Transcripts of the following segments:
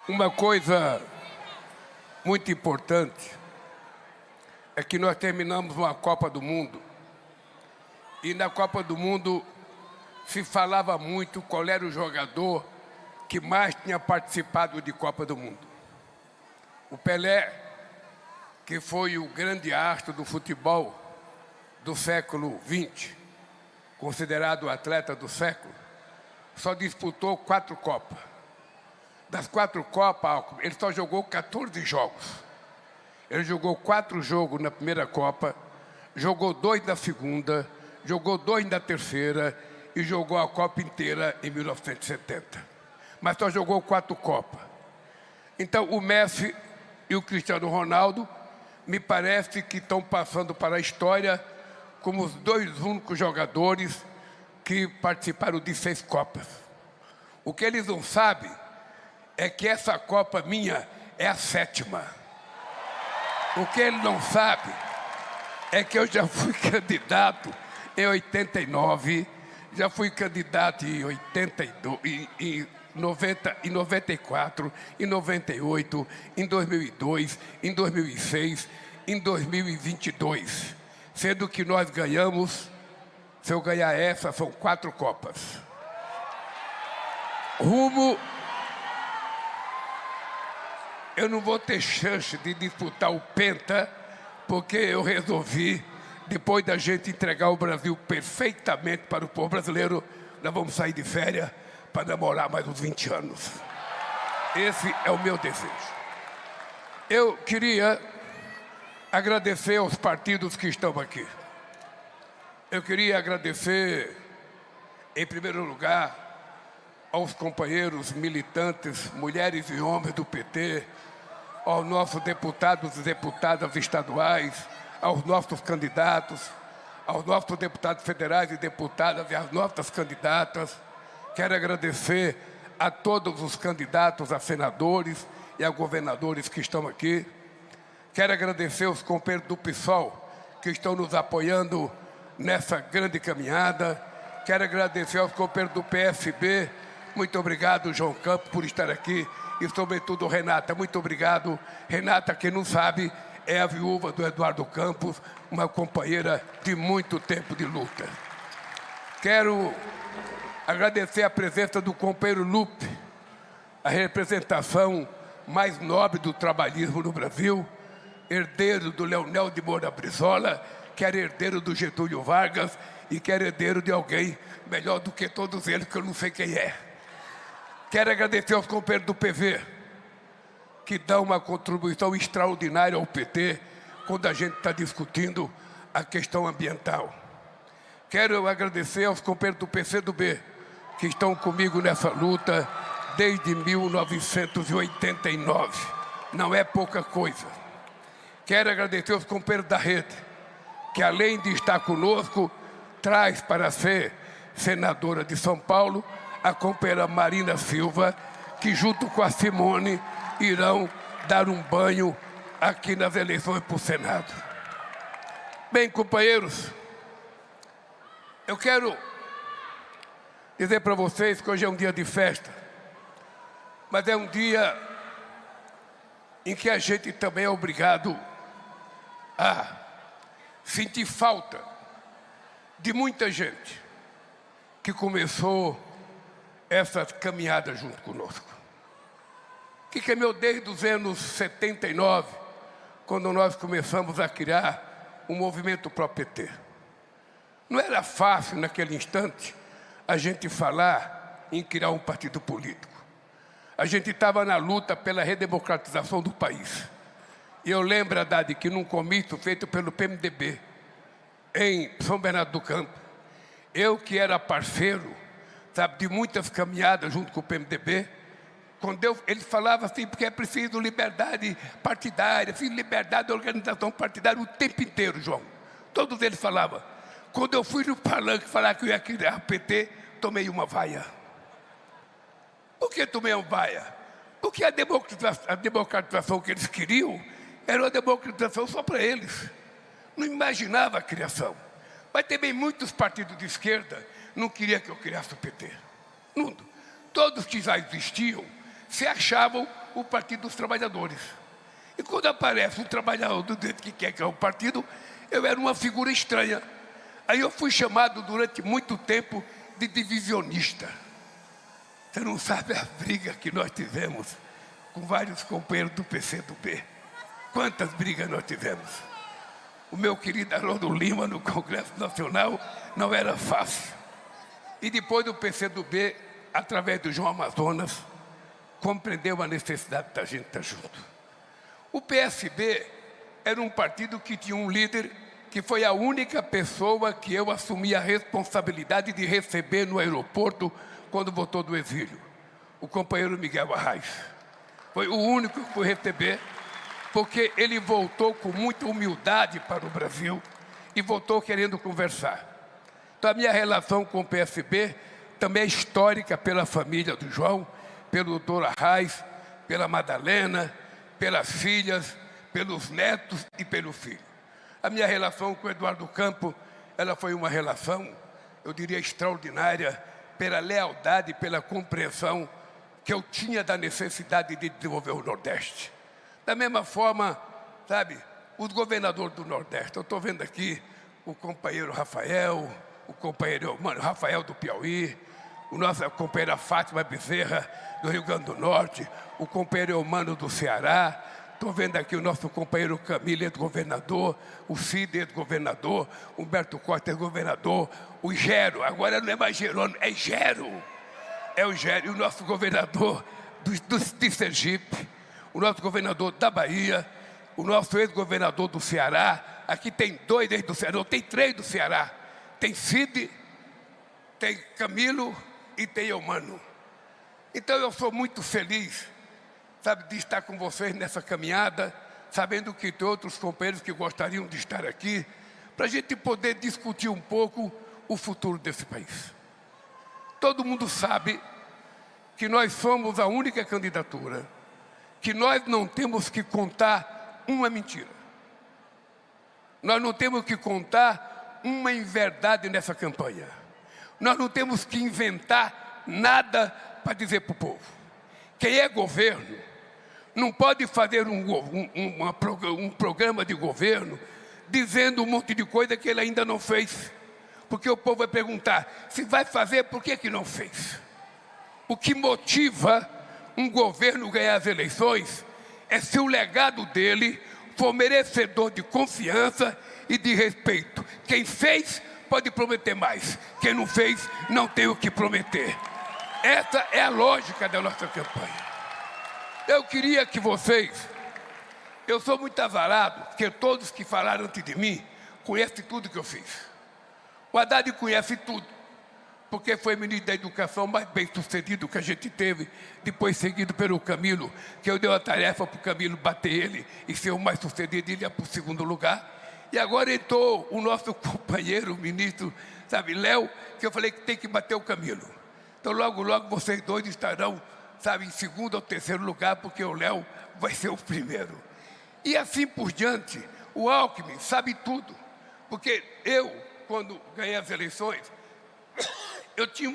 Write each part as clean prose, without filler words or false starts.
Uma coisa muito importante é que nós terminamos uma Copa do Mundo e na Copa do Mundo se falava muito qual era o jogador que mais tinha participado de Copa do Mundo. O Pelé, que foi o grande astro do futebol do século XX, considerado o atleta do século, só disputou 4 Copas. Das 4 Copas, ele só jogou 14 jogos. Ele jogou 4 jogos na primeira Copa, jogou 2 na segunda, jogou 2 na terceira e jogou a Copa inteira em 1970. Mas só jogou 4 Copas. Então, o Messi e o Cristiano Ronaldo me parece que estão passando para a história como os 2 únicos jogadores que participaram de 6 Copas. O que eles não sabem é que essa Copa minha é a 7ª. O que ele não sabe é que eu já fui candidato em 89, já fui candidato em 82, em 94, em 98, em 2002, em 2006, em 2022. Sendo que nós ganhamos, se eu ganhar essa, são 4 Copas. Eu não vou ter chance de disputar o Penta, porque eu resolvi, depois da gente entregar o Brasil perfeitamente para o povo brasileiro, nós vamos sair de férias para namorar mais uns 20 anos. Esse é o meu desejo. Eu queria agradecer aos partidos que estão aqui. Eu queria agradecer, em primeiro lugar, aos companheiros militantes, mulheres e homens do PT, aos nossos deputados e deputadas estaduais, aos nossos candidatos, aos nossos deputados federais e deputadas e às nossas candidatas. Quero agradecer a todos os candidatos a senadores e a governadores que estão aqui. Quero agradecer os companheiros do PSOL que estão nos apoiando nessa grande caminhada. Quero agradecer aos companheiros do PSB. Muito obrigado, João Campos, por estar aqui. E, sobretudo, Renata. Muito obrigado. Renata, quem não sabe, é a viúva do Eduardo Campos, uma companheira de muito tempo de luta. Quero agradecer a presença do companheiro Lupe, a representação mais nobre do trabalhismo no Brasil, herdeiro do Leonel de Moura Brizola, que era herdeiro do Getúlio Vargas e que era herdeiro de alguém melhor do que todos eles, que eu não sei quem é. Quero agradecer aos companheiros do PV, que dão uma contribuição extraordinária ao PT quando a gente está discutindo a questão ambiental. Quero agradecer aos companheiros do PCdoB, que estão comigo nessa luta desde 1989. Não é pouca coisa. Quero agradecer aos companheiros da rede, que além de estar conosco, traz para ser senadora de São Paulo a companheira Marina Silva, que junto com a Simone irão dar um banho aqui nas eleições para o Senado. Bem, companheiros, eu quero dizer para vocês que hoje é um dia de festa, mas é um dia em que a gente também é obrigado a sentir falta de muita gente que começou essa caminhada junto conosco. Que caminhou desde os anos 79, quando nós começamos a criar o movimento pró-PT. Não era fácil, naquele instante, a gente falar em criar um partido político. A gente estava na luta pela redemocratização do país. E eu lembro, Haddad, que num comício feito pelo PMDB, em São Bernardo do Campo, eu que era parceiro, sabe, de muitas caminhadas junto com o PMDB, quando ele falava assim, porque é preciso liberdade partidária, liberdade de organização partidária o tempo inteiro, João. Todos eles falavam. Quando eu fui no palanque falar que eu ia criar o PT, tomei uma vaia. Por que tomei uma vaia? Porque a democratização que eles queriam era uma democratização só para eles. Não imaginava a criação. Mas também muitos partidos de esquerda não queriam que eu criasse o PT. Todos que já existiam se achavam o Partido dos Trabalhadores. E quando aparece um trabalhador do jeito que quer que é o partido, eu era uma figura estranha. Aí eu fui chamado durante muito tempo de divisionista. Você não sabe a briga que nós tivemos com vários companheiros do PCdoB. Quantas brigas nós tivemos. O meu querido Haroldo Lima no Congresso Nacional não era fácil. E depois do PCdoB, através do João Amazonas, compreendeu a necessidade da gente estar junto. O PSB era um partido que tinha um líder que foi a única pessoa que eu assumi a responsabilidade de receber no aeroporto quando voltou do exílio. O companheiro Miguel Arraes. Foi o único que fui receber, porque ele voltou com muita humildade para o Brasil e voltou querendo conversar. Então a minha relação com o PSB também é histórica pela família do João, pelo doutor Arraes, pela Madalena, pelas filhas, pelos netos e pelo filho. A minha relação com o Eduardo Campos, ela foi uma relação, eu diria, extraordinária, pela lealdade, pela compreensão que eu tinha da necessidade de desenvolver o Nordeste. Da mesma forma, sabe, os governadores do Nordeste, eu estou vendo aqui o companheiro Rafael, o companheiro Rafael do Piauí, o nossa companheira Fátima Bezerra, do Rio Grande do Norte, o companheiro Eumano do Ceará, estou vendo aqui o nosso companheiro Camilo, ex-governador, o Cid, ex-governador, Humberto Costa, ex-governador, o Gero, agora não é mais Gerônimo, é Gero. É o Gero, e o nosso governador de Sergipe, o nosso governador da Bahia, o nosso ex-governador do Ceará. Aqui tem 2 ex do Ceará, não, tem 3 do Ceará. Tem Cid, tem Camilo e tem Eumano. Então eu sou muito feliz, sabe, de estar com vocês nessa caminhada, sabendo que tem outros companheiros que gostariam de estar aqui, para a gente poder discutir um pouco o futuro desse país. Todo mundo sabe que nós somos a única candidatura, que nós não temos que contar uma mentira. Nós não temos que contar uma inverdade nessa campanha. Nós não temos que inventar nada para dizer para o povo. Quem é governo não pode fazer um programa de governo dizendo um monte de coisa que ele ainda não fez. Porque o povo vai perguntar, se vai fazer, por que não fez? O que motiva um governo ganhar as eleições é se o legado dele for merecedor de confiança e de respeito. Quem fez pode prometer mais. Quem não fez, não tem o que prometer. Essa é a lógica da nossa campanha. Eu queria que vocês... Eu sou muito azarado, porque todos que falaram antes de mim conhecem tudo que eu fiz. O Haddad conhece tudo, porque foi ministro da Educação mais bem sucedido que a gente teve, depois seguido pelo Camilo, que eu dei a tarefa para o Camilo bater ele e ser o mais sucedido, ele ia para o 2º lugar. E agora entrou o nosso companheiro, o ministro, sabe, Léo, que eu falei que tem que bater o Camilo. Então logo, logo vocês dois estarão, sabe, em 2º ou 3º lugar, porque o Léo vai ser o primeiro. E assim por diante, o Alckmin sabe tudo, porque eu, quando ganhei as eleições, eu tinha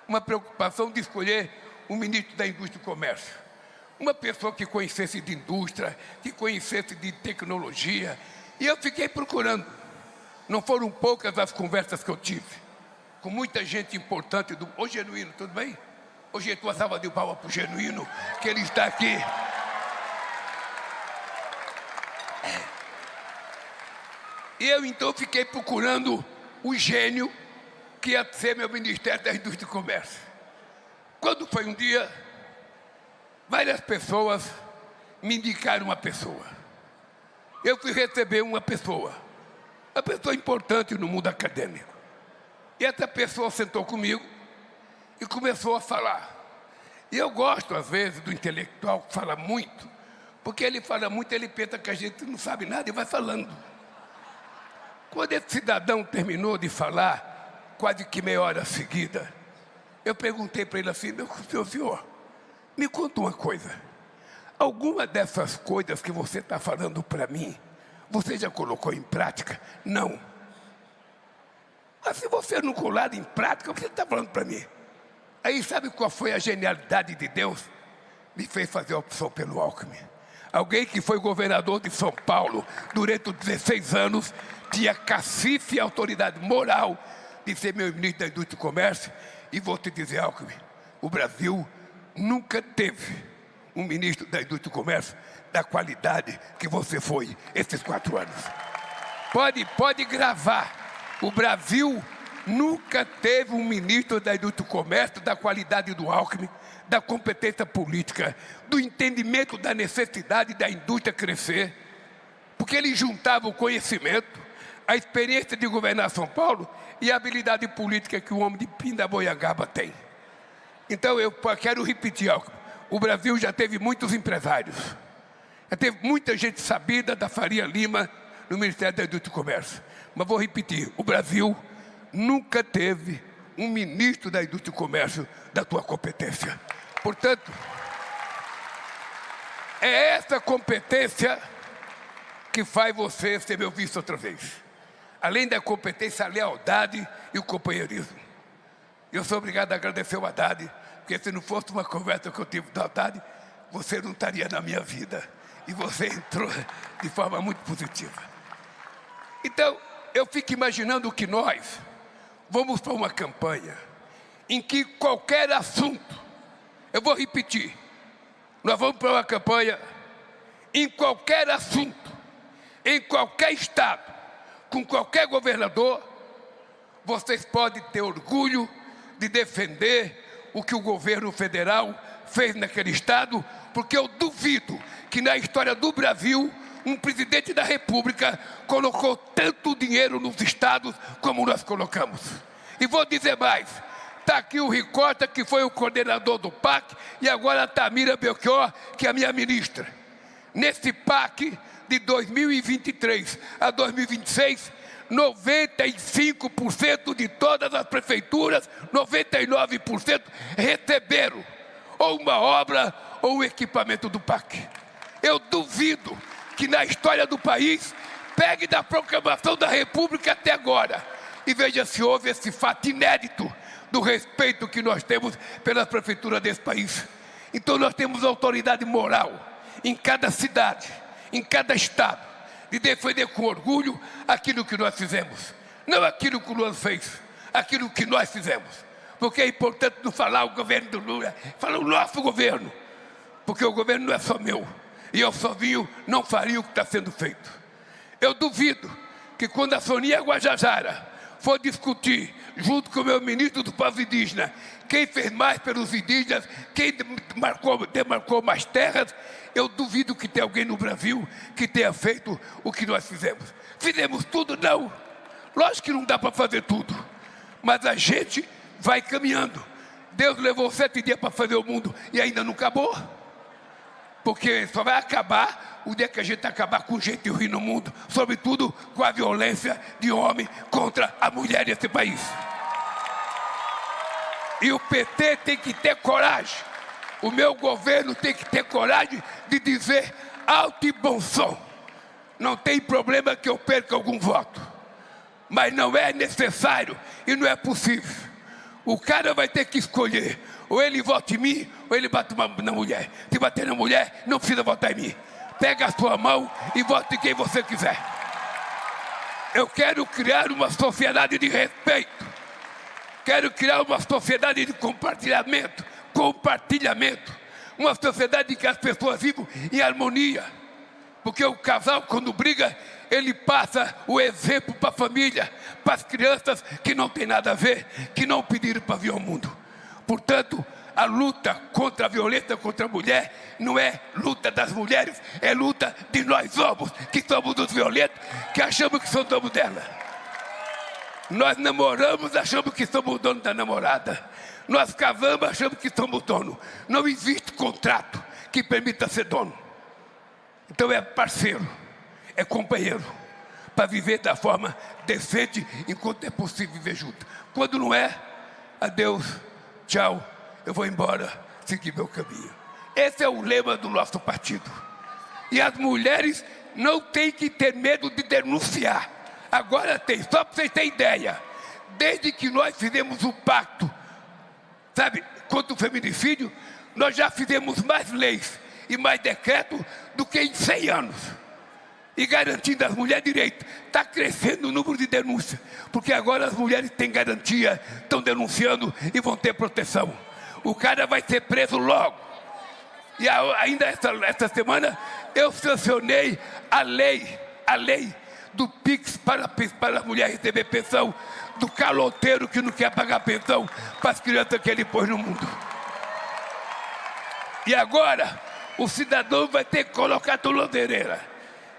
uma preocupação de escolher um ministro da Indústria e Comércio. Uma pessoa que conhecesse de indústria, que conhecesse de tecnologia. E eu fiquei procurando. Não foram poucas as conversas que eu tive com muita gente importante do... Ô Genuíno, tudo bem? Hoje tua salva de palmas para o Genuíno, que ele está aqui. E eu então fiquei procurando o gênio que ia ser meu Ministério da Indústria e Comércio. Quando foi um dia, várias pessoas me indicaram uma pessoa. Eu fui receber uma pessoa importante no mundo acadêmico. E essa pessoa sentou comigo e começou a falar. E eu gosto, às vezes, do intelectual que fala muito, porque ele fala muito, ele pensa que a gente não sabe nada e vai falando. Quando esse cidadão terminou de falar, quase que meia hora seguida, eu perguntei para ele assim, meu senhor, me conta uma coisa. Alguma dessas coisas que você está falando para mim, você já colocou em prática? Não. Mas se você não colocou em prática, o que você está falando para mim? Aí sabe qual foi a genialidade de Deus? me fez fazer a opção pelo Alckmin. Alguém que foi governador de São Paulo durante 16 anos, tinha cacife e autoridade moral de ser meu ministro da Indústria e Comércio. E vou te dizer, Alckmin, o Brasil nunca teve um ministro da Indústria e Comércio da qualidade que você foi esses 4 anos. Pode gravar. O Brasil nunca teve um ministro da Indústria e Comércio da qualidade do Alckmin, da competência política, do entendimento da necessidade da indústria crescer, porque ele juntava o conhecimento, a experiência de governar São Paulo e a habilidade política que o homem de Pindamonhangaba tem. Então eu quero repetir algo. O Brasil já teve muitos empresários, já teve muita gente sabida da Faria Lima no Ministério da Indústria e Comércio. Mas vou repetir, o Brasil nunca teve um ministro da Indústria e Comércio da tua competência. Portanto, é essa competência que faz você ser meu vice outra vez. Além da competência, a lealdade e o companheirismo. Eu sou obrigado a agradecer o Haddad, porque se não fosse uma conversa que eu tive com o Haddad, você não estaria na minha vida. E você entrou de forma muito positiva. Então, eu fico imaginando que nós vamos para uma campanha em que qualquer assunto, eu vou repetir, nós vamos para uma campanha em qualquer assunto, em qualquer estado, com qualquer governador, vocês podem ter orgulho de defender o que o governo federal fez naquele estado, porque eu duvido que na história do Brasil um presidente da República colocou tanto dinheiro nos estados como nós colocamos. E vou dizer mais, está aqui o Ricota, que foi o coordenador do PAC, e agora a Tamira Belchior, que é a minha ministra. Nesse PAC de 2023 a 2026, 95% de todas as prefeituras, 99% receberam ou uma obra ou um equipamento do PAC. Eu duvido que na história do país, pegue da proclamação da República até agora e veja se houve esse fato inédito do respeito que nós temos pela prefeitura desse país. Então nós temos autoridade moral em cada cidade, em cada estado, de defender com orgulho aquilo que nós fizemos. Não aquilo que o Lula fez, aquilo que nós fizemos. Porque é importante não falar o governo do Lula, falar o nosso governo. Porque o governo não é só meu. E eu sozinho não faria o que está sendo feito. Eu duvido que quando a Sonia Guajajara for discutir, junto com o meu ministro do povo indígena, quem fez mais pelos indígenas, quem demarcou mais terras, eu duvido que tenha alguém no Brasil que tenha feito o que nós fizemos. Fizemos tudo? Não. Lógico que não dá para fazer tudo. Mas a gente vai caminhando. Deus levou 7 dias para fazer o mundo e ainda não acabou. Porque só vai acabar o dia que a gente acabar com o jeito ruim no mundo, sobretudo com a violência de homem contra a mulher desse país. E o PT tem que ter coragem, o meu governo tem que ter coragem de dizer alto e bom som: não tem problema que eu perca algum voto, mas não é necessário e não é possível. O cara vai ter que escolher, ou ele vota em mim, ou ele bate na mulher. Se bater na mulher, não precisa votar em mim. Pega a sua mão e vote em quem você quiser. Eu quero criar uma sociedade de respeito. Quero criar uma sociedade de compartilhamento. Uma sociedade em que as pessoas vivam em harmonia. Porque o casal, quando briga, ele passa o exemplo para a família, para as crianças que não tem nada a ver, que não pediram para vir ao mundo. Portanto, a luta contra a violência contra a mulher não é luta das mulheres, é luta de nós homens, que somos os violentos, que achamos que somos donos dela. Nós namoramos, achamos que somos o dono da namorada. Nós casamos, achamos que somos dono. Não existe contrato que permita ser dono. Então é parceiro, é companheiro, para viver da forma decente enquanto é possível viver junto. Quando não é, adeus, tchau, eu vou embora, seguir meu caminho. Esse é o lema do nosso partido. E as mulheres não têm que ter medo de denunciar. Agora tem, só para vocês terem ideia. Desde que nós fizemos o pacto, sabe, contra o feminicídio, Nós já fizemos mais leis e mais decretos do que em 100 anos. E garantindo às mulheres direito. Está crescendo o número de denúncias, porque agora as mulheres têm garantia, estão denunciando e vão ter proteção. O cara vai ser preso logo. E ainda esta semana eu sancionei a lei do PIX para a mulher receber pensão, do caloteiro que não quer pagar pensão para as crianças que ele pôs no mundo. E agora o cidadão vai ter que colocar tornozeleira.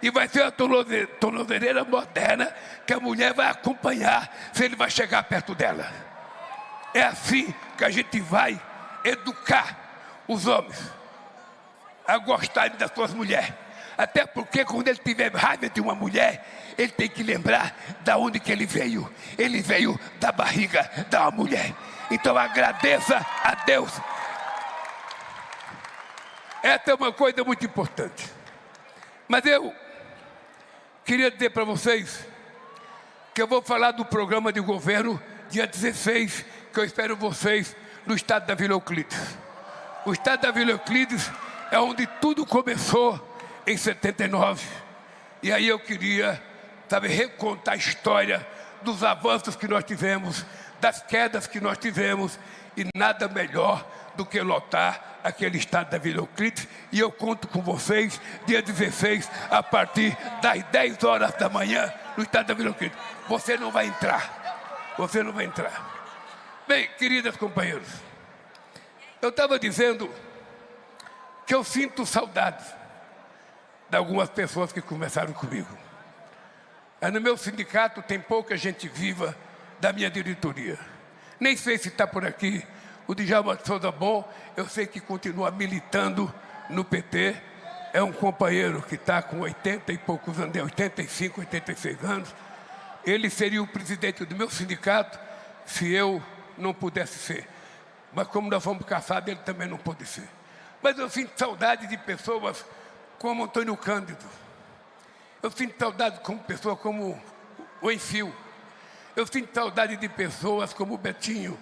E vai ser uma tornozeleira moderna que a mulher vai acompanhar se ele vai chegar perto dela. É assim que a gente vai educar os homens a gostarem das suas mulheres. Até porque quando ele tiver raiva de uma mulher, ele tem que lembrar de onde que ele veio. Ele veio da barriga da uma mulher. Então agradeça a Deus. Essa é uma coisa muito importante. Mas eu queria dizer para vocês que eu vou falar do programa de governo dia 16, que eu espero vocês no estado da Vila Euclides. O estado da Vila Euclides é onde tudo começou em 79. E aí eu queria, recontar a história dos avanços que nós tivemos, das quedas que nós tivemos, e nada melhor do que lotar aquele estado da Vila Euclides. E eu conto com vocês dia 16, a partir das 10 horas da manhã, no estado da Vila Euclides. Você não vai entrar. Você não vai entrar. Bem, queridas companheiras, eu estava dizendo que eu sinto saudades de algumas pessoas que conversaram comigo. No meu sindicato tem pouca gente viva da minha diretoria. Nem sei se está por aqui o Djalma de Souza Bom, eu sei que continua militando no PT. É um companheiro que está com 80 e poucos anos, 85, 86 anos. Ele seria o presidente do meu sindicato se eu não pudesse ser. Mas como nós fomos caçados, ele também não pôde ser. Mas eu sinto saudade de pessoas como Antônio Cândido. Eu sinto saudade de pessoas como o Enfio. Eu sinto saudade de pessoas como o Betinho,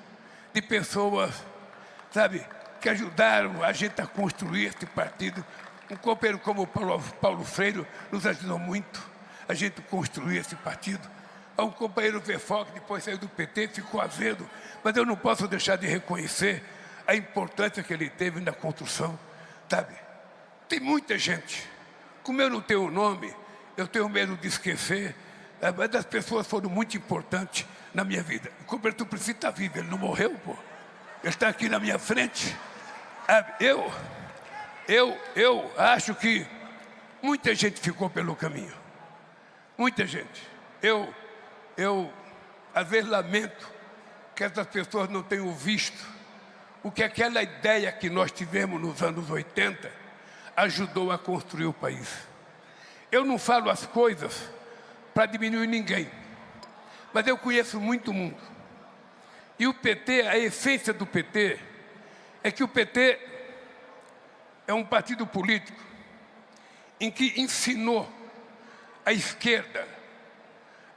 de pessoas, que ajudaram a gente a construir esse partido. Um companheiro como o Paulo Freire nos ajudou muito a gente construir esse partido. Há um companheiro Vefó, que depois saiu do PT, ficou azedo, mas eu não posso deixar de reconhecer a importância que ele teve na construção, Tem muita gente. Como eu não tenho o nome, eu tenho medo de esquecer, mas as pessoas foram muito importantes na minha vida. O companheiro Tuprici está vivo, ele não morreu, pô. Ele está aqui na minha frente. Eu acho que muita gente ficou pelo caminho. Muita gente. Eu às vezes lamento que essas pessoas não tenham visto o que aquela ideia que nós tivemos nos anos 80 ajudou a construir o país. Eu não falo as coisas para diminuir ninguém, mas eu conheço muito mundo. E o PT, a essência do PT, é que o PT é um partido político em que ensinou a esquerda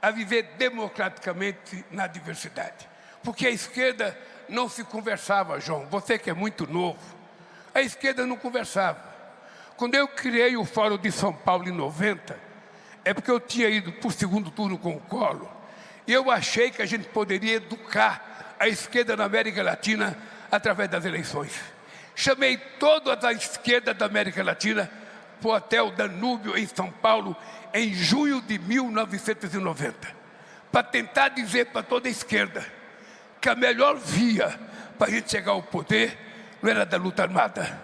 a viver democraticamente na diversidade. Porque a esquerda não se conversava, João. Você que é muito novo, a esquerda não conversava. Quando eu criei o Fórum de São Paulo em 90, é porque eu tinha ido para o segundo turno com o Collor, e eu achei que a gente poderia educar a esquerda na América Latina através das eleições. Chamei toda a esquerda da América Latina para o Hotel Danúbio, em São Paulo, em junho de 1990, para tentar dizer para toda a esquerda que a melhor via para a gente chegar ao poder não era da luta armada,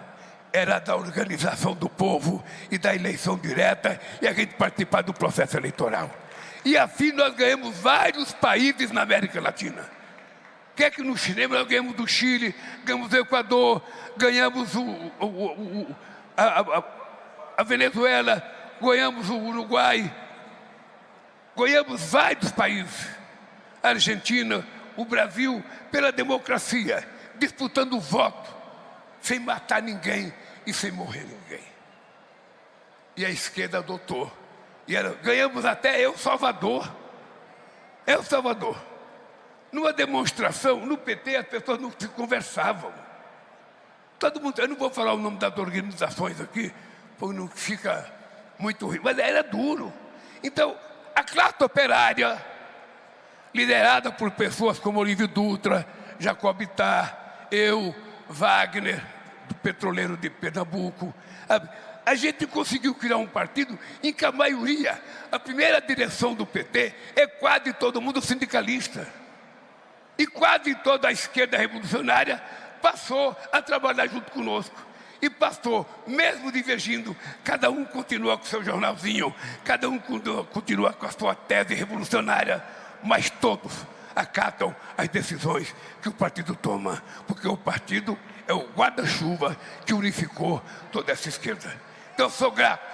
era da organização do povo e da eleição direta e a gente participar do processo eleitoral. E assim nós ganhamos vários países na América Latina. O que é que no cinema nós ganhamos do Chile, ganhamos do Equador, ganhamos a Venezuela, ganhamos o Uruguai, ganhamos vários países, a Argentina, o Brasil, pela democracia, disputando o voto, sem matar ninguém e sem morrer ninguém. E a esquerda adotou. Ganhamos até El Salvador. El Salvador. Numa demonstração, no PT, as pessoas não se conversavam. Todo mundo, eu não vou falar o nome das organizações aqui, porque não fica muito ruim, mas era duro. Então, a classe operária, liderada por pessoas como Olívio Dutra, Jacob Ittar, eu, Wagner, do petroleiro de Pernambuco, a gente conseguiu criar um partido em que a maioria, a primeira direção do PT é quase todo mundo sindicalista. E quase toda a esquerda revolucionária passou a trabalhar junto conosco. E passou, mesmo divergindo, cada um continua com o seu jornalzinho, cada um continua com a sua tese revolucionária, mas todos acatam as decisões que o partido toma, porque o partido é o guarda-chuva que unificou toda essa esquerda. Então eu sou grato.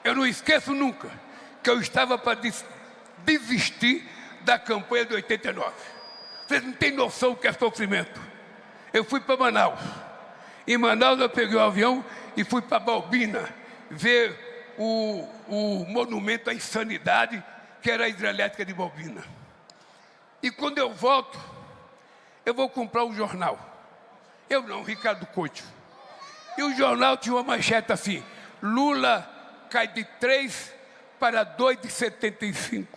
Eu não esqueço nunca que eu estava para desistir da campanha de 89. Vocês não têm noção do que é sofrimento. Eu fui para Manaus. Em Manaus eu peguei o avião e fui para Balbina ver o monumento à insanidade, que era a hidrelétrica de Balbina. E quando eu volto, eu vou comprar um jornal. Eu não, Ricardo Couto. E o jornal tinha uma manchete assim: Lula cai de 3 para 2,75.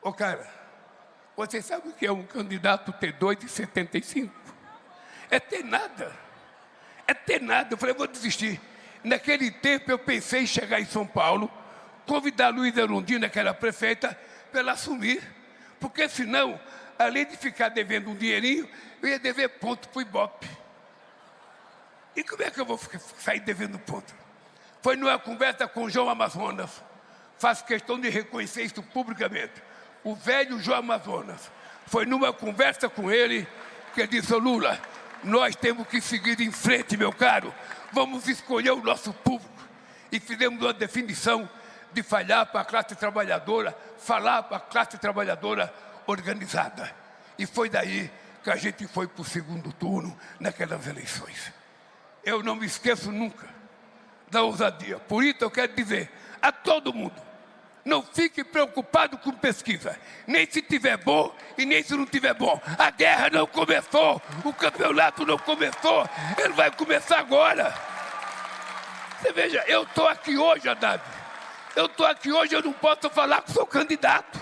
Ô cara, você sabe o que é um candidato ter 2,75? É ter nada. É ter nada. Eu falei, vou desistir. Naquele tempo eu pensei em chegar em São Paulo, convidar a Luísa Erundina, que era prefeita, para ela assumir. Porque senão, além de ficar devendo um dinheirinho, eu ia dever ponto para o Ibope. E como é que eu vou sair devendo ponto? Foi numa conversa com o João Amazonas. Faço questão de reconhecer isso publicamente. O velho João Amazonas. Foi numa conversa com ele que ele disse: ô Lula, nós temos que seguir em frente, meu caro. Vamos escolher o nosso público. E fizemos uma definição de falhar para a classe trabalhadora, falar para a classe trabalhadora organizada. E foi daí que a gente foi para o segundo turno naquelas eleições. Eu não me esqueço nunca da ousadia. Por isso eu quero dizer a todo mundo: não fique preocupado com pesquisa, nem se tiver bom e nem se não tiver bom. A guerra não começou, o campeonato não começou, ele vai começar agora. Você veja, eu estou aqui hoje, Haddad. Eu estou aqui hoje, eu não posso falar que sou candidato.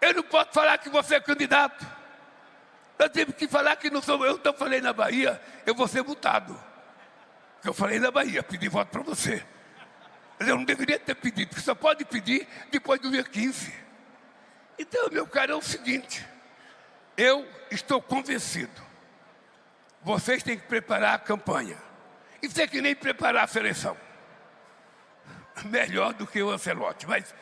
Eu não posso falar que você é candidato. Eu tive que falar que não sou eu. Então falei na Bahia, eu vou ser multado. Eu falei na Bahia, pedi voto para você. Mas eu não deveria ter pedido, porque só pode pedir depois do dia 15. Então, meu caro, é o seguinte: eu estou convencido. Vocês têm que preparar a campanha. Isso é que nem preparar a seleção. Melhor do que o Ancelotti, mas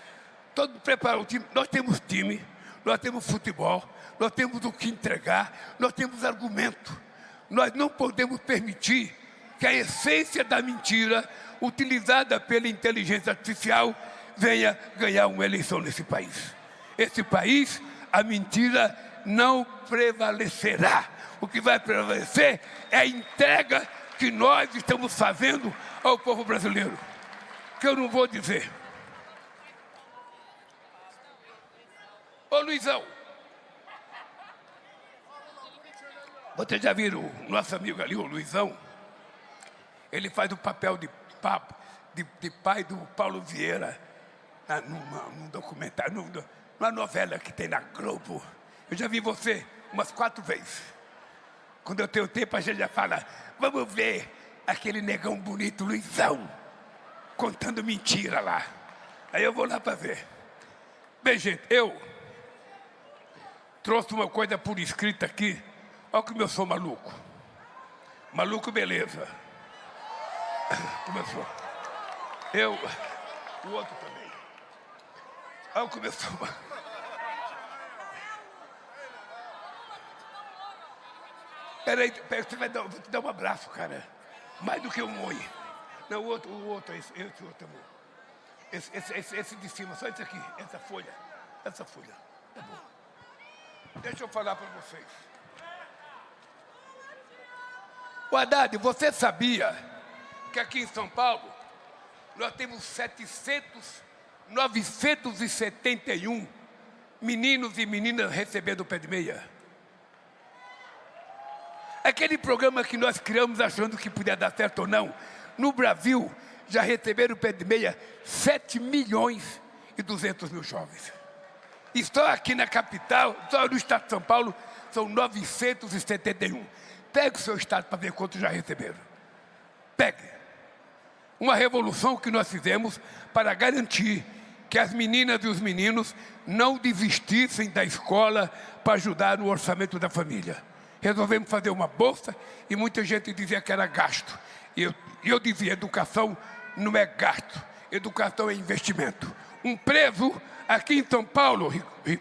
todo preparar o time. Nós temos time, nós temos futebol, nós temos o que entregar, nós temos argumento. Nós não podemos permitir que a essência da mentira, utilizada pela inteligência artificial, venha ganhar uma eleição nesse país. Esse país, a mentira não prevalecerá. O que vai prevalecer é a entrega que nós estamos fazendo ao povo brasileiro. Que eu não vou dizer. Ô Luizão, vocês já viram o nosso amigo ali, o Luizão? Ele faz o papel de pai do Paulo Vieira num documentário, numa novela que tem na Globo. Eu já vi você umas 4 vezes. Quando eu tenho tempo, a gente já fala: vamos ver aquele negão bonito, Luizão, contando mentira lá. Aí eu vou lá para ver. Bem, gente, eu trouxe uma coisa por escrito aqui. Olha como eu sou maluco. Maluco, beleza. Começou. Eu, o outro também. Olha como eu sou maluco. Peraí, vou te dar um abraço, cara. Mais do que um oi. Não, o outro, esse outro amor. Esse de cima, só esse aqui, essa folha. Essa folha. Tá bom. Deixa eu falar para vocês. O Haddad, você sabia que aqui em São Paulo nós temos 971 meninos e meninas recebendo o pé de meia? Aquele programa que nós criamos achando que podia dar certo ou não, no Brasil já receberam pé de meia 7.200.000 jovens. E só aqui na capital, só no estado de São Paulo, são 971. Pegue o seu estado para ver quantos já receberam. Pegue. Uma revolução que nós fizemos para garantir que as meninas e os meninos não desistissem da escola para ajudar no orçamento da família. Resolvemos fazer uma bolsa e muita gente dizia que era gasto. E eu dizia, educação não é gasto, educação é investimento. Um preso aqui em São Paulo,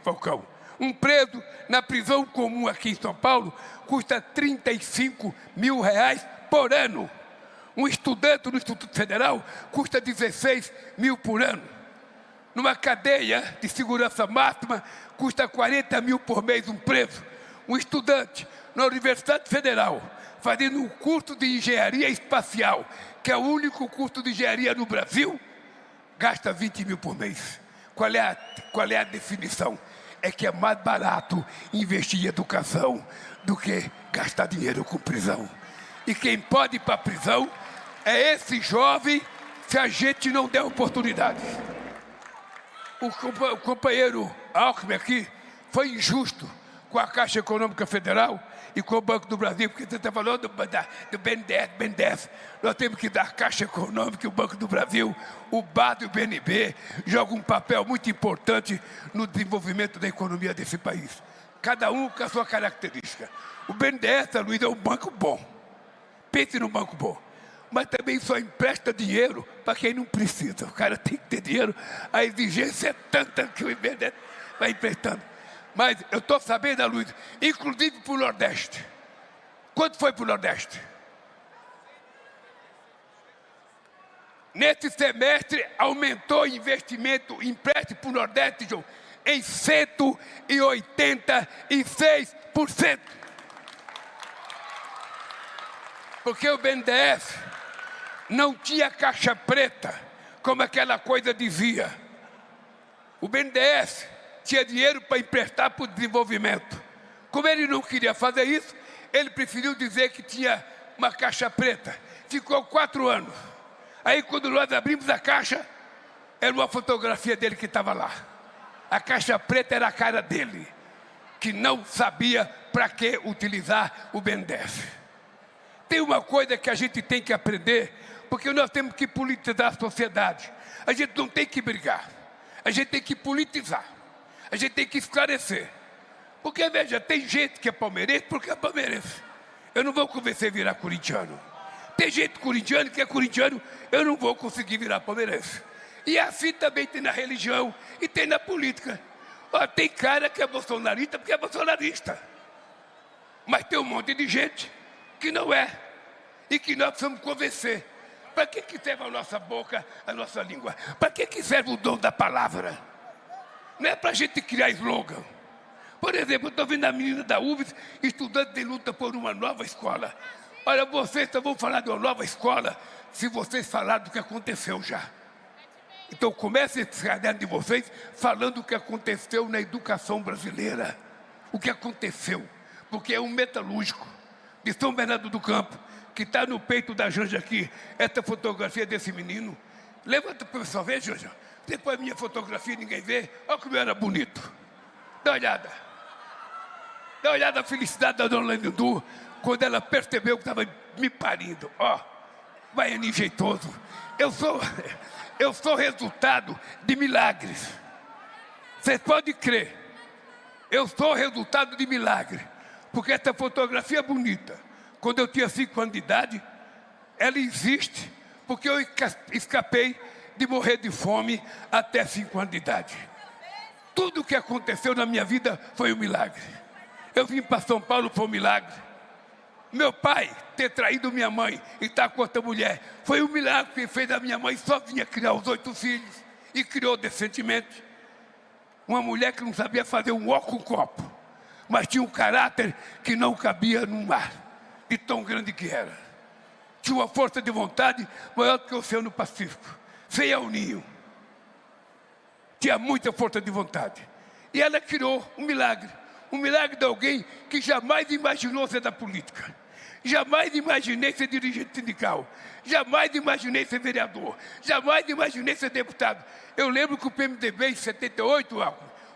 Falcão, um preso na prisão comum aqui em São Paulo custa R$35 mil por ano. Um estudante no Instituto Federal custa 16 mil por ano. Numa cadeia de segurança máxima custa 40 mil por mês um preso. Um estudante na Universidade Federal fazendo um curso de engenharia espacial, que é o único curso de engenharia no Brasil, gasta 20 mil por mês. Qual é a definição? É que é mais barato investir em educação do que gastar dinheiro com prisão. E quem pode ir para a prisão é esse jovem se a gente não der oportunidade. O companheiro Alckmin aqui foi injusto com a Caixa Econômica Federal e com o Banco do Brasil, porque você está falando do BNDES. Nós temos que dar a Caixa Econômica e o Banco do Brasil, o BAD e o BNB, jogam um papel muito importante no desenvolvimento da economia desse país. Cada um com a sua característica. O BNDES, Luiz, é um banco bom. Pense num banco bom. Mas também só empresta dinheiro para quem não precisa. O cara tem que ter dinheiro, a exigência é tanta que o BNDES vai emprestando. Mas eu estou sabendo, Luiz, inclusive para o Nordeste. Quanto foi para o Nordeste? Nesse semestre, aumentou o investimento, empréstimo para o Nordeste, João, em 186%. Porque o BNDES não tinha caixa preta, como aquela coisa dizia. O BNDES tinha dinheiro para emprestar para o desenvolvimento. Como ele não queria fazer isso, ele preferiu dizer que tinha uma caixa preta. Ficou 4 anos. Aí, quando nós abrimos a caixa, era uma fotografia dele que estava lá. A caixa preta era a cara dele, que não sabia para que utilizar o BNDES. Tem uma coisa que a gente tem que aprender, porque nós temos que politizar a sociedade. A gente não tem que brigar, a gente tem que politizar. A gente tem que esclarecer. Porque, veja, tem gente que é palmeirense porque é palmeirense. Eu não vou convencer a virar corintiano. Tem gente corintiano que é corintiano, eu não vou conseguir virar palmeirense. E assim também tem na religião e tem na política. Ó, tem cara que é bolsonarista porque é bolsonarista. Mas tem um monte de gente que não é. E que nós precisamos convencer. Para que serve a nossa boca, a nossa língua? Para que serve o dom da palavra? Não é para a gente criar slogan. Por exemplo, eu estou vendo a menina da UFES, estudante de luta por uma nova escola. Olha, vocês só vão falar de uma nova escola se vocês falarem do que aconteceu já. Então comece esse caderno de vocês falando o que aconteceu na educação brasileira. O que aconteceu. Porque é um metalúrgico de São Bernardo do Campo, que está no peito da Janja aqui, essa fotografia desse menino. Levanta para o pessoal ver, Janja. Depois minha fotografia ninguém vê. Olha como eu era bonito. Dá uma olhada. Dá uma olhada a felicidade da dona Lendu quando ela percebeu que estava me parindo. Ó, baianinho jeitoso. Eu sou resultado de milagres. Vocês podem crer. Eu sou resultado de milagre. Porque essa fotografia bonita, quando eu tinha 5 anos de idade, ela existe porque eu escapei de morrer de fome até 5 anos de idade. Tudo o que aconteceu na minha vida foi um milagre. Eu vim para São Paulo, foi um milagre. Meu pai ter traído minha mãe e estar com outra mulher, foi um milagre que fez a minha mãe sozinha criar os 8 filhos. E criou decentemente. Uma mulher que não sabia fazer um ó com copo, mas tinha um caráter que não cabia no mar, de tão grande que era. Tinha uma força de vontade maior do que o Oceano Pacífico. Sem El Ninho. Tinha muita força de vontade. E ela criou um milagre. Um milagre de alguém que jamais imaginou ser da política. Jamais imaginei ser dirigente sindical. Jamais imaginei ser vereador. Jamais imaginei ser deputado. Eu lembro que o PMDB, em 78,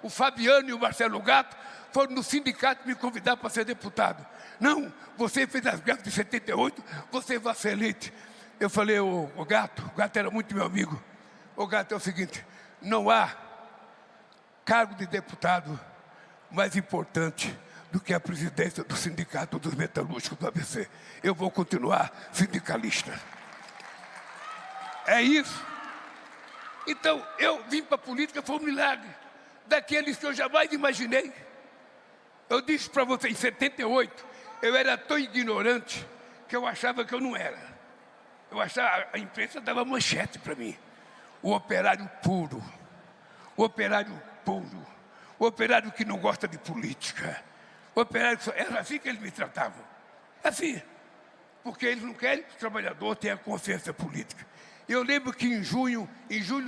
o Fabiano e o Marcelo Gato foram no sindicato me convidar para ser deputado. Não, você fez as greves de 78, você vai ser eleito. Eu falei, o Gato era muito meu amigo. O Gato, é o seguinte, não há cargo de deputado mais importante do que a presidência do Sindicato dos Metalúrgicos do ABC. Eu vou continuar sindicalista. É isso. Então, eu vim para a política, foi um milagre. Daqueles que eu jamais imaginei. Eu disse para você, em 78, eu era tão ignorante que eu achava que eu não era. Eu achava, a imprensa dava manchete para mim. O operário puro. O operário puro. O operário que não gosta de política. O operário, era assim que eles me tratavam. Assim. Porque eles não querem que o trabalhador tenha consciência política. Eu lembro que em julho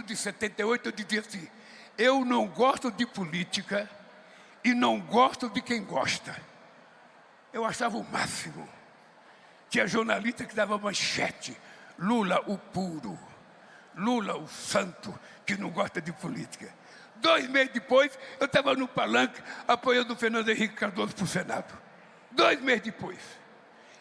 de 78, eu dizia assim, eu não gosto de política e não gosto de quem gosta. Eu achava o máximo. Tinha jornalista que dava manchete. Lula, o puro. Lula, o santo, que não gosta de política. 2 meses depois, eu estava no palanque apoiando o Fernando Henrique Cardoso para o Senado. 2 meses depois.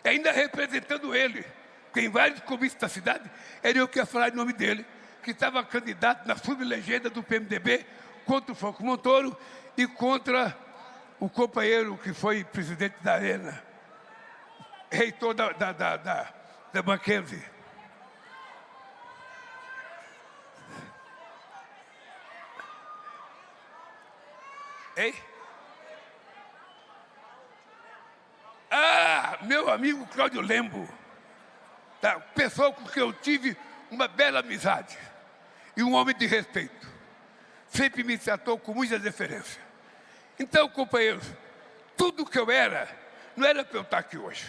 Ainda representando ele, porque em vários comícios da cidade, era eu que ia falar em nome dele, que estava candidato na sublegenda do PMDB contra o Franco Montoro e contra o companheiro que foi presidente da Arena, reitor da Mackenzie. Hein? Ah, meu amigo Cláudio Lembo, tá? Pessoa com quem eu tive uma bela amizade e um homem de respeito. Sempre me tratou com muita deferência. Então, companheiros, tudo que eu era, não era para eu estar aqui hoje.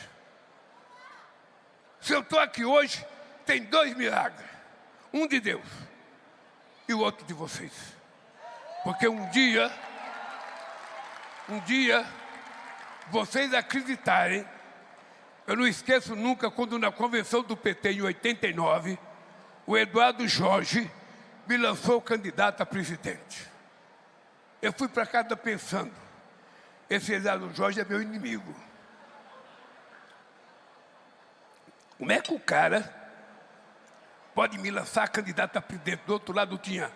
Se eu estou aqui hoje, tem 2 milagres. Um de Deus e o outro de vocês. Porque um dia, vocês acreditarem, eu não esqueço nunca quando na convenção do PT em 89, o Eduardo Jorge me lançou candidato a presidente. Eu fui para casa pensando, esse Eduardo Jorge é meu inimigo. Como é que o cara pode me lançar candidato a presidente? Do outro lado tinha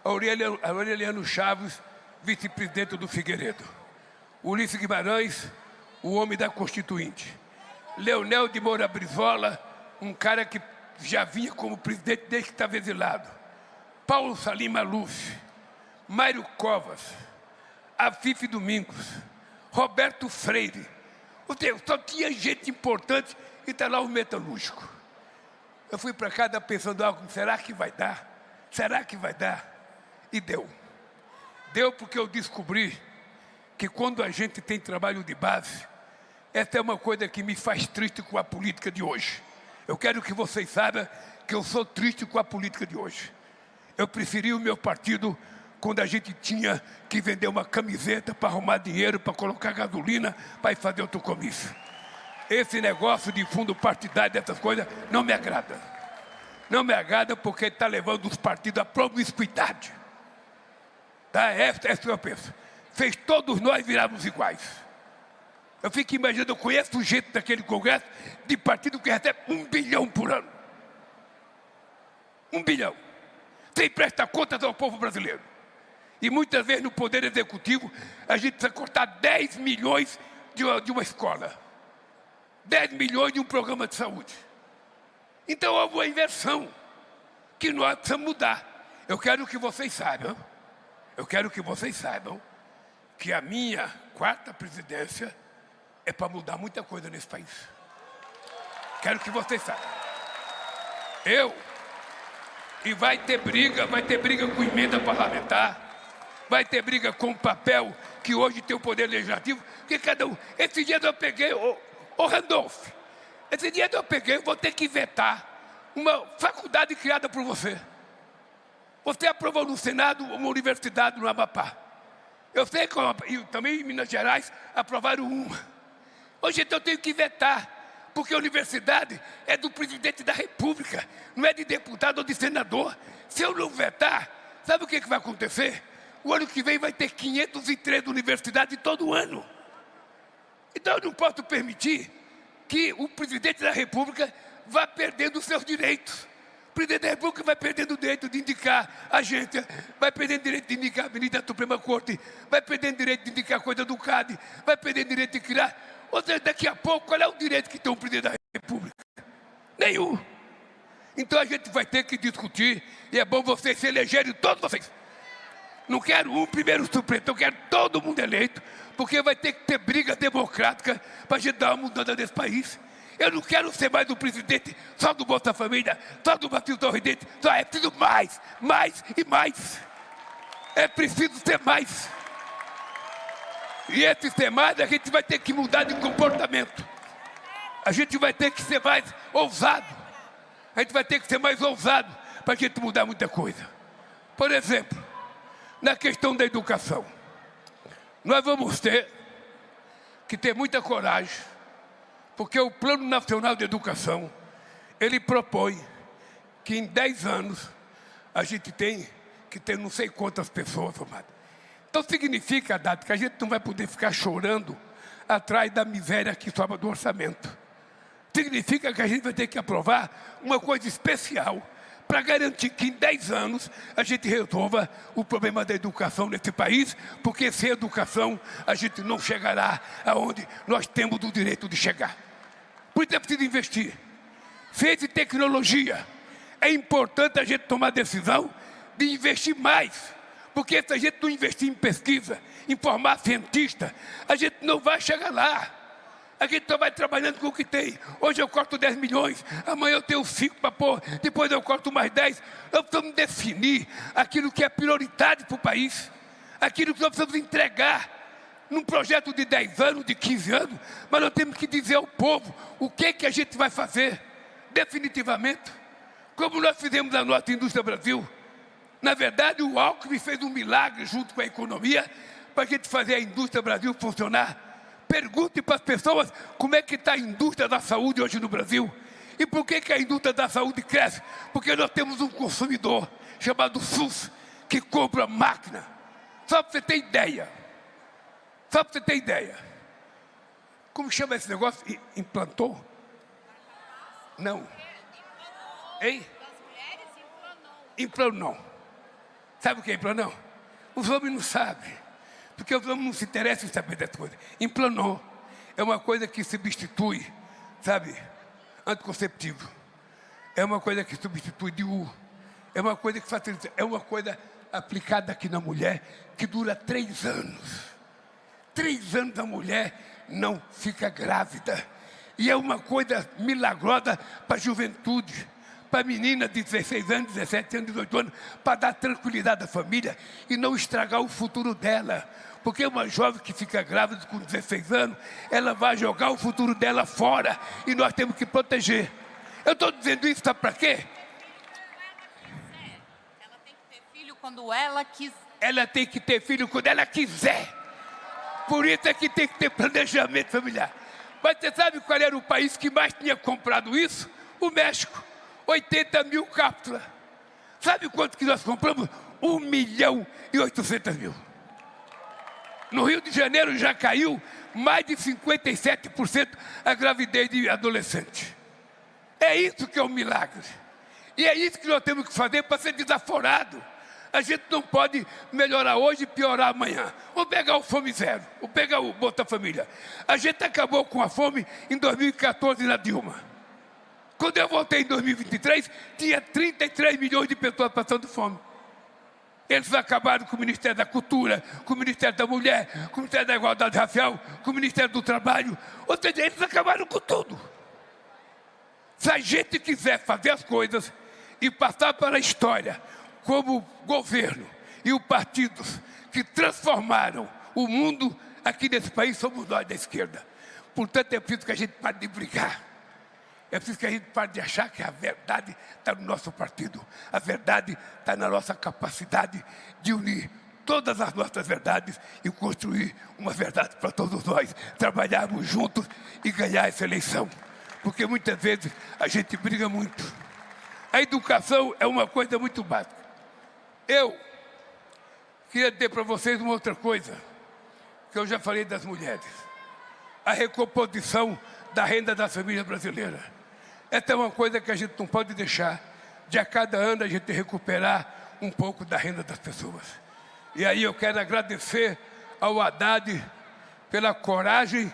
Aureliano Chaves, vice-presidente do Figueiredo. Ulisses Guimarães, o homem da Constituinte. Leonel de Moura Brizola, um cara que já vinha como presidente desde que estava exilado. Paulo Salim Maluf, Mário Covas, Afife Domingos, Roberto Freire. Ou seja, só tinha gente importante e está lá o metalúrgico. Eu fui para casa pensando algo, será que vai dar? Será que vai dar? E deu. Deu porque eu descobri que quando a gente tem trabalho de base, essa é uma coisa que me faz triste com a política de hoje. Eu quero que vocês saibam que eu sou triste com a política de hoje. Eu preferi o meu partido quando a gente tinha que vender uma camiseta para arrumar dinheiro, para colocar gasolina, para ir fazer outro comício. Esse negócio de fundo partidário, dessas coisas, não me agrada. Não me agrada porque está levando os partidos à promiscuidade. Tá? Essa é que eu penso. Fez todos nós virarmos iguais. Eu fico imaginando, eu conheço gente daquele congresso de partido que recebe 1 bilhão por ano. 1 bilhão. Sem prestar contas ao povo brasileiro. E muitas vezes no Poder Executivo, a gente precisa cortar 10 milhões de uma escola. 10 milhões de um programa de saúde. Então houve uma inversão que nós precisamos mudar. Eu quero que vocês saibam que a minha 4ª presidência é para mudar muita coisa nesse país. Quero que vocês saibam. E vai ter briga com emenda parlamentar, vai ter briga com o papel que hoje tem o Poder Legislativo, porque cada um... Esse dia eu peguei, Randolph, vou ter que vetar uma faculdade criada por você. Você aprovou no Senado uma universidade no Amapá. Eu sei que também em Minas Gerais aprovaram uma. Hoje então eu tenho que vetar, Porque a universidade é do presidente da República, não é de deputado ou de senador. Se eu não vetar, sabe o que vai acontecer? O ano que vem vai ter 503 universidades todo ano. Então eu não posso permitir que o presidente da República vá perdendo os seus direitos. O presidente da República vai perdendo o direito de indicar agência, vai perdendo o direito de indicar a ministra da Suprema Corte, vai perdendo o direito de indicar coisa do CAD, vai perdendo o direito de criar. Ou seja, daqui a pouco, qual é o direito que tem um presidente da República? Nenhum. Então a gente vai ter que discutir, e é bom vocês se elegerem, todos vocês. Não quero um primeiro suplente, eu quero todo mundo eleito, porque vai ter que ter briga democrática para a gente dar uma mudança nesse país. Eu não quero ser mais o presidente só do Bolsa Família, só do Brasil Sorridente, só é preciso mais, mais e mais. É preciso ser mais. E esse ser mais, a gente vai ter que mudar de comportamento. A gente vai ter que ser mais ousado. A gente vai ter que ser mais ousado para a gente mudar muita coisa. Por exemplo, na questão da educação, nós vamos ter que ter muita coragem, porque o Plano Nacional de Educação, ele propõe que em 10 anos a gente tem que ter não sei quantas pessoas formadas. Então significa, Dado, que a gente não vai poder ficar chorando atrás da miséria que sobra do orçamento. Significa que a gente vai ter que aprovar uma coisa especial para garantir que em 10 anos a gente resolva o problema da educação nesse país, porque sem educação a gente não chegará aonde nós temos o direito de chegar. Por isso é preciso investir. Ciência e tecnologia. É importante a gente tomar a decisão de investir mais, porque se a gente não investir em pesquisa, em formar cientista, a gente não vai chegar lá. A gente só vai trabalhando com o que tem. Hoje eu corto 10 milhões, amanhã eu tenho 5 para pôr, depois eu corto mais 10. Nós precisamos definir aquilo que é prioridade para o país, aquilo que nós precisamos entregar num projeto de 10 anos, de 15 anos, mas nós temos que dizer ao povo o que a gente vai fazer definitivamente, como nós fizemos na nossa indústria Brasil. Na verdade, o Alckmin fez um milagre junto com a economia para a gente fazer a indústria Brasil funcionar. Pergunte para as pessoas como é que está a indústria da saúde hoje no Brasil. E por que a indústria da saúde cresce? Porque nós temos um consumidor chamado SUS, que compra máquina. Só para você ter ideia. Só para você ter ideia. Como chama esse negócio? Implantou? Não. Hein? Implanou. Sabe o que é implanou? Os homens não sabem. Porque os homens não se interessam em saber das coisas. Implanou é uma coisa que substitui, sabe, anticonceptivo. É uma coisa que substitui DIU. É uma coisa que facilita. É uma coisa aplicada aqui na mulher que dura 3 anos. 3 anos a mulher não fica grávida. E é uma coisa milagrosa para a juventude. Para a menina de 16 anos, 17 anos, 18 anos, para dar tranquilidade à família e não estragar o futuro dela. Porque uma jovem que fica grávida com 16 anos, ela vai jogar o futuro dela fora e nós temos que proteger. Eu estou dizendo isso, sabe para quê? Ela tem que ter filho quando ela quiser. Ela tem que ter filho quando ela quiser. Por isso é que tem que ter planejamento familiar. Mas você sabe qual era o país que mais tinha comprado isso? O México. 80 mil cápsulas. Sabe quanto que nós compramos? 1.800.000. No Rio de Janeiro já caiu mais de 57% a gravidez de adolescente. É isso que é um milagre. E é isso que nós temos que fazer para ser desaforado. A gente não pode melhorar hoje e piorar amanhã. Vamos pegar o Fome Zero, vamos pegar o Bolsa Família. A gente acabou com a fome em 2014 na Dilma. Quando eu voltei em 2023, tinha 33 milhões de pessoas passando fome. Eles acabaram com o Ministério da Cultura, com o Ministério da Mulher, com o Ministério da Igualdade Racial, com o Ministério do Trabalho. Ou seja, eles acabaram com tudo. Se a gente quiser fazer as coisas e passar para a história como governo e os partidos que transformaram o mundo aqui nesse país, somos nós da esquerda. Portanto, é preciso que a gente pare de brigar. É preciso que a gente pare de achar que a verdade está no nosso partido. A verdade está na nossa capacidade de unir todas as nossas verdades e construir uma verdade para todos nós. Trabalharmos juntos e ganhar essa eleição. porque muitas vezes a gente briga muito. A educação é uma coisa muito básica. Eu queria dizer para vocês uma outra coisa, que eu já falei das mulheres. A recomposição da renda das famílias brasileiras. Essa é uma coisa que a gente não pode deixar de a cada ano a gente recuperar um pouco da renda das pessoas. E aí eu quero agradecer ao Haddad pela coragem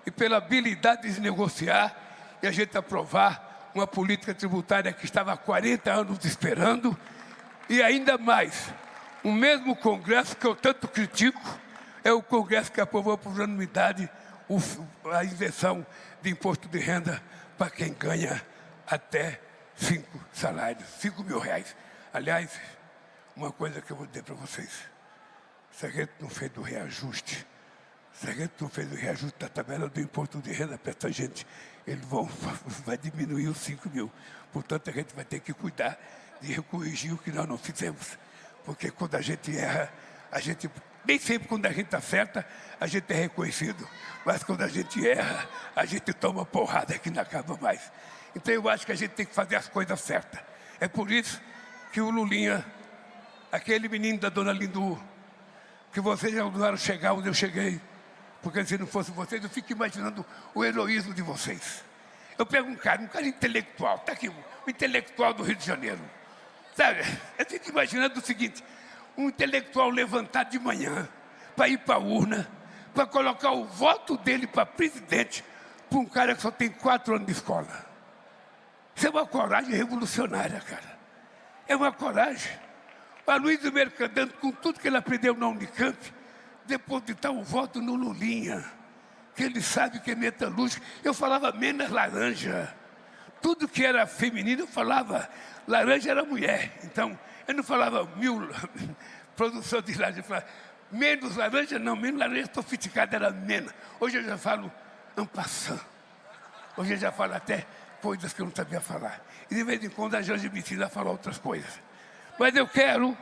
e pela habilidade de negociar e a gente aprovar uma política tributária que estava há 40 anos esperando. E ainda mais, o mesmo Congresso que eu tanto critico é o Congresso que aprovou por unanimidade a isenção de imposto de renda para quem ganha até 5 salários, 5 mil reais. Aliás, uma coisa que eu vou dizer para vocês, se a gente não fez do reajuste, se a gente não fez o reajuste da tabela do imposto de renda para essa gente, ele vai diminuir os 5 mil. Portanto, a gente vai ter que cuidar de corrigir o que nós não fizemos. Porque quando a gente erra, nem sempre quando a gente acerta, a gente é reconhecido. Mas quando a gente erra, a gente toma porrada que não acaba mais. Então eu acho que a gente tem que fazer as coisas certas. É por isso que o Lulinha, aquele menino da dona Lindu, que vocês já ajudaram a chegar onde eu cheguei, porque se não fosse vocês, eu fico imaginando o heroísmo de vocês. Eu pego um cara intelectual, está aqui, um intelectual do Rio de Janeiro. Sabe, eu fico imaginando o seguinte, um intelectual levantado de manhã para ir para a urna, para colocar o voto dele para presidente, para um cara que só tem 4 anos de escola. Isso é uma coragem revolucionária, cara. É uma coragem. A Luísa Mercadante, com tudo que ele aprendeu na Unicamp, depositar o voto no Lulinha, que ele sabe que é metalúrgico. Eu falava menos laranja. Tudo que era feminino eu falava, laranja era mulher. Então, eu não falava produção de laranja, eu falava menos laranja, não, menos laranja sofisticada era menos. Hoje eu já falo en passant. Hoje eu já falo até coisas que eu não sabia falar. E de vez em quando a Janja me ensina a falar outras coisas. Mas eu quero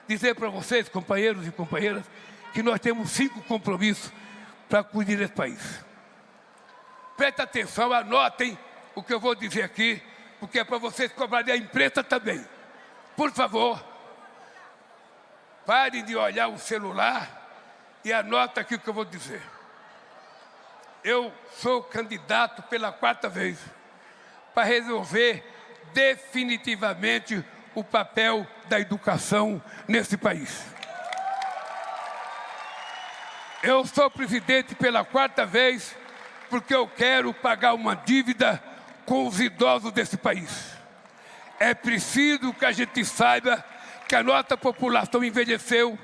dizer para vocês, companheiros e companheiras, que nós temos 5 compromissos para cuidar desse país. Prestem atenção, anotem o que eu vou dizer aqui, porque é para vocês cobrarem a imprensa também. Por favor, parem de olhar o celular e anotem aqui o que eu vou dizer. Eu sou candidato pela 4ª vez para resolver definitivamente o papel da educação nesse país. Eu sou presidente pela 4ª vez porque eu quero pagar uma dívida com os idosos desse país. É preciso que a gente saiba que a nossa população envelheceu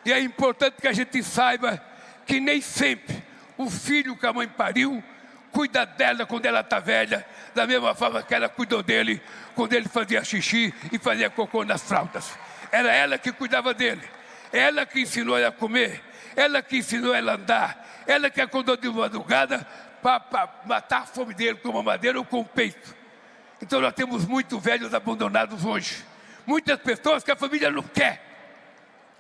e é importante que a gente saiba que nem sempre o filho que a mãe pariu cuida dela quando ela está velha, da mesma forma que ela cuidou dele quando ele fazia xixi e fazia cocô nas fraldas. Era ela que cuidava dele, ela que ensinou ele a comer, ela que ensinou ele a andar, ela que acordou de madrugada para matar a fome dele com mamadeira ou com o peito. Então nós temos muitos velhos abandonados hoje. Muitas pessoas que a família não quer,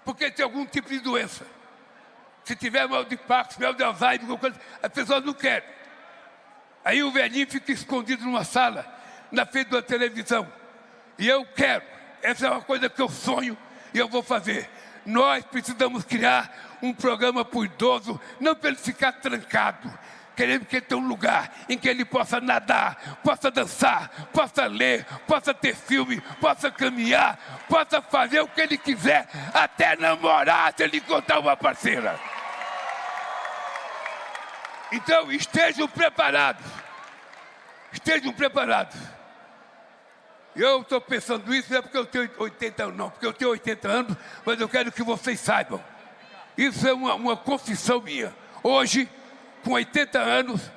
porque tem algum tipo de doença. Se tiver mal de Parkinson, mal de Alzheimer, coisa, as pessoas não querem. Aí o velhinho fica escondido numa sala, na frente da televisão. E eu quero, essa é uma coisa que eu sonho e eu vou fazer. Nós precisamos criar um programa para o idoso, não para ele ficar trancado. Queremos que ele tenha um lugar em que ele possa nadar, possa dançar, possa ler, possa ter filme, possa caminhar, possa fazer o que ele quiser, até namorar se ele encontrar uma parceira. Então, estejam preparados. Estejam preparados. Eu estou pensando isso, não é porque eu tenho 80 anos, não, porque eu tenho 80 anos, mas eu quero que vocês saibam. Isso é uma confissão minha. Hoje, com 80 anos,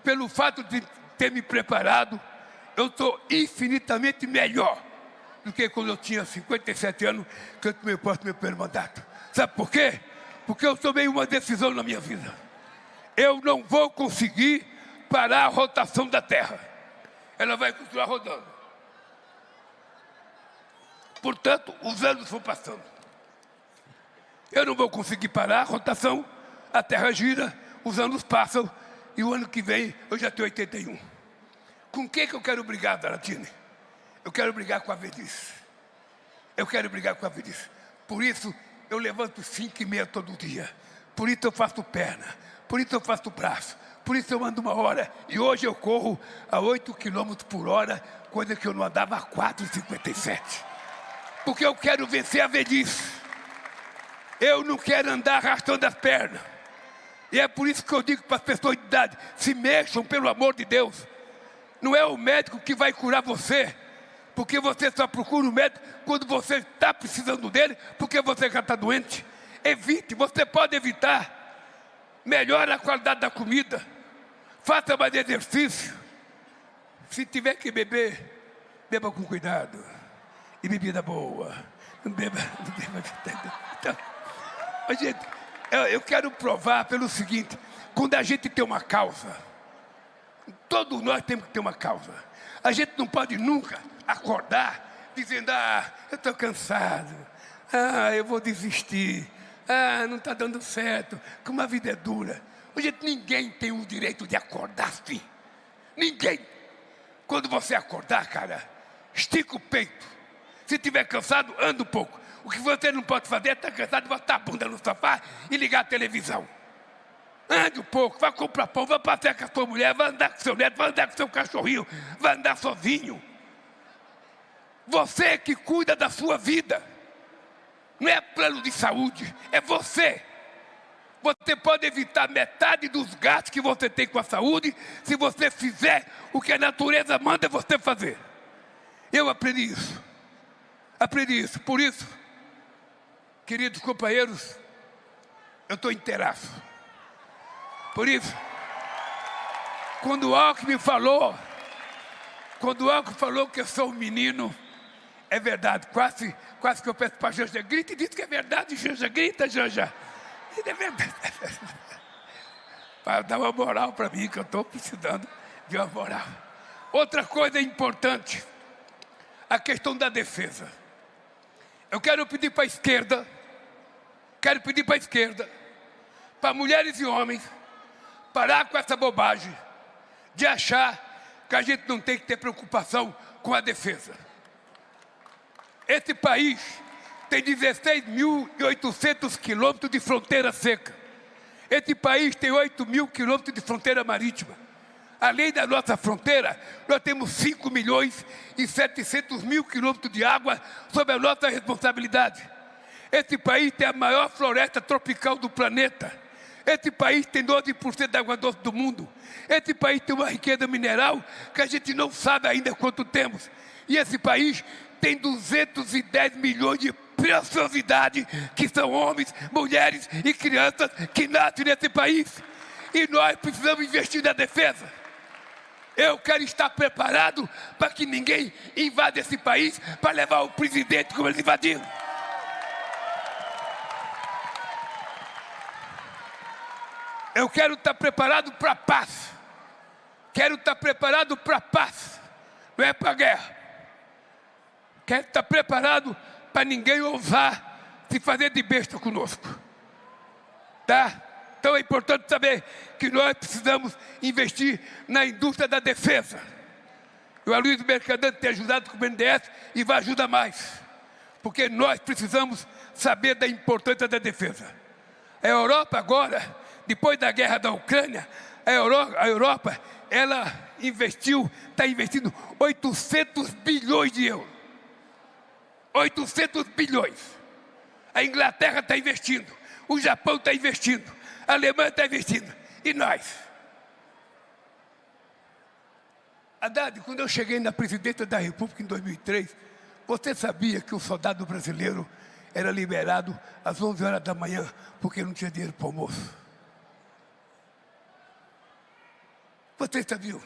pelo fato de ter me preparado, eu estou infinitamente melhor do que quando eu tinha 57 anos, que eu tomei posse do meu primeiro mandato. Sabe por quê? Porque eu tomei uma decisão na minha vida. Eu não vou conseguir parar a rotação da Terra. Ela vai continuar rodando. Portanto, os anos vão passando. Eu não vou conseguir parar a rotação, a Terra gira, os anos passam, e o ano que vem eu já tenho 81. Com o que eu quero brigar, Daratini? Eu quero brigar com a velhice. Eu quero brigar com a velhice. Por isso, eu levanto 5h30 todo dia. Por isso eu faço perna. Por isso eu faço braço. Por isso eu ando 1 hora. E hoje eu corro a 8 km por hora, coisa que eu não andava a 4,57. Porque eu quero vencer a velhice. Eu não quero andar arrastando as pernas. E é por isso que eu digo para as pessoas de idade, se mexam, pelo amor de Deus. Não é o médico que vai curar você, porque você só procura o médico quando você está precisando dele, porque você já está doente. Evite, você pode evitar. Melhore a qualidade da comida. Faça mais exercício. Se tiver que beber, beba com cuidado. E bebida boa. Não beba. Então, gente, eu quero provar pelo seguinte: quando a gente tem uma causa, todos nós temos que ter uma causa. A gente não pode nunca acordar dizendo: eu estou cansado, eu vou desistir, não está dando certo, como a vida é dura. Gente, ninguém tem o direito de acordar assim. Ninguém. Quando você acordar, cara, estica o peito. Se estiver cansado, anda um pouco. O que você não pode fazer é estar cansado de botar a bunda no sofá e ligar a televisão. Ande um pouco, vai comprar pão, vai passear com a sua mulher, vai andar com seu neto, vai andar com seu cachorrinho, vai andar sozinho. Você que cuida da sua vida. Não é plano de saúde, é você. Você pode evitar metade dos gastos que você tem com a saúde se você fizer o que a natureza manda você fazer. Eu aprendi isso. Aprendi isso. Por isso, queridos companheiros, eu estou inteiraço. Por isso, quando o Alckmin falou que eu sou um menino, é verdade. Quase que eu peço para a Janja, grita e diz que é verdade, Janja. Grita, Janja. É verdade. Para dar uma moral para mim, que eu estou precisando de uma moral. Outra coisa importante, a questão da defesa. Eu quero pedir para a esquerda, para mulheres e homens, parar com essa bobagem de achar que a gente não tem que ter preocupação com a defesa. Esse país tem 16.800 quilômetros de fronteira seca. Esse país tem 8.000 quilômetros de fronteira marítima. Além da nossa fronteira, nós temos 5.700.000 quilômetros de água sob a nossa responsabilidade. Esse país tem a maior floresta tropical do planeta. Esse país tem 12% da água doce do mundo. Esse país tem uma riqueza mineral que a gente não sabe ainda quanto temos. E esse país tem 210 milhões de preciosidade, que são homens, mulheres e crianças que nascem nesse país. E nós precisamos investir na defesa. Eu quero estar preparado para que ninguém invada esse país para levar o presidente como eles invadiram. Eu quero estar preparado para a paz. Quero estar preparado para a paz. Não é para a guerra. Quero estar preparado para ninguém ousar se fazer de besta conosco. Tá? Então é importante saber que nós precisamos investir na indústria da defesa. O Aloysio Mercadante tem ajudado com o BNDES e vai ajudar mais. Porque nós precisamos saber da importância da defesa. A Europa agora, depois da guerra da Ucrânia, a Europa ela está investindo 800 bilhões de euros. 800 bilhões. A Inglaterra está investindo, o Japão está investindo, a Alemanha está investindo. E nós? Haddad, quando eu cheguei na presidência da República em 2003, você sabia que o soldado brasileiro era liberado às 11 horas da manhã porque não tinha dinheiro para o almoço? Vocês sabiam?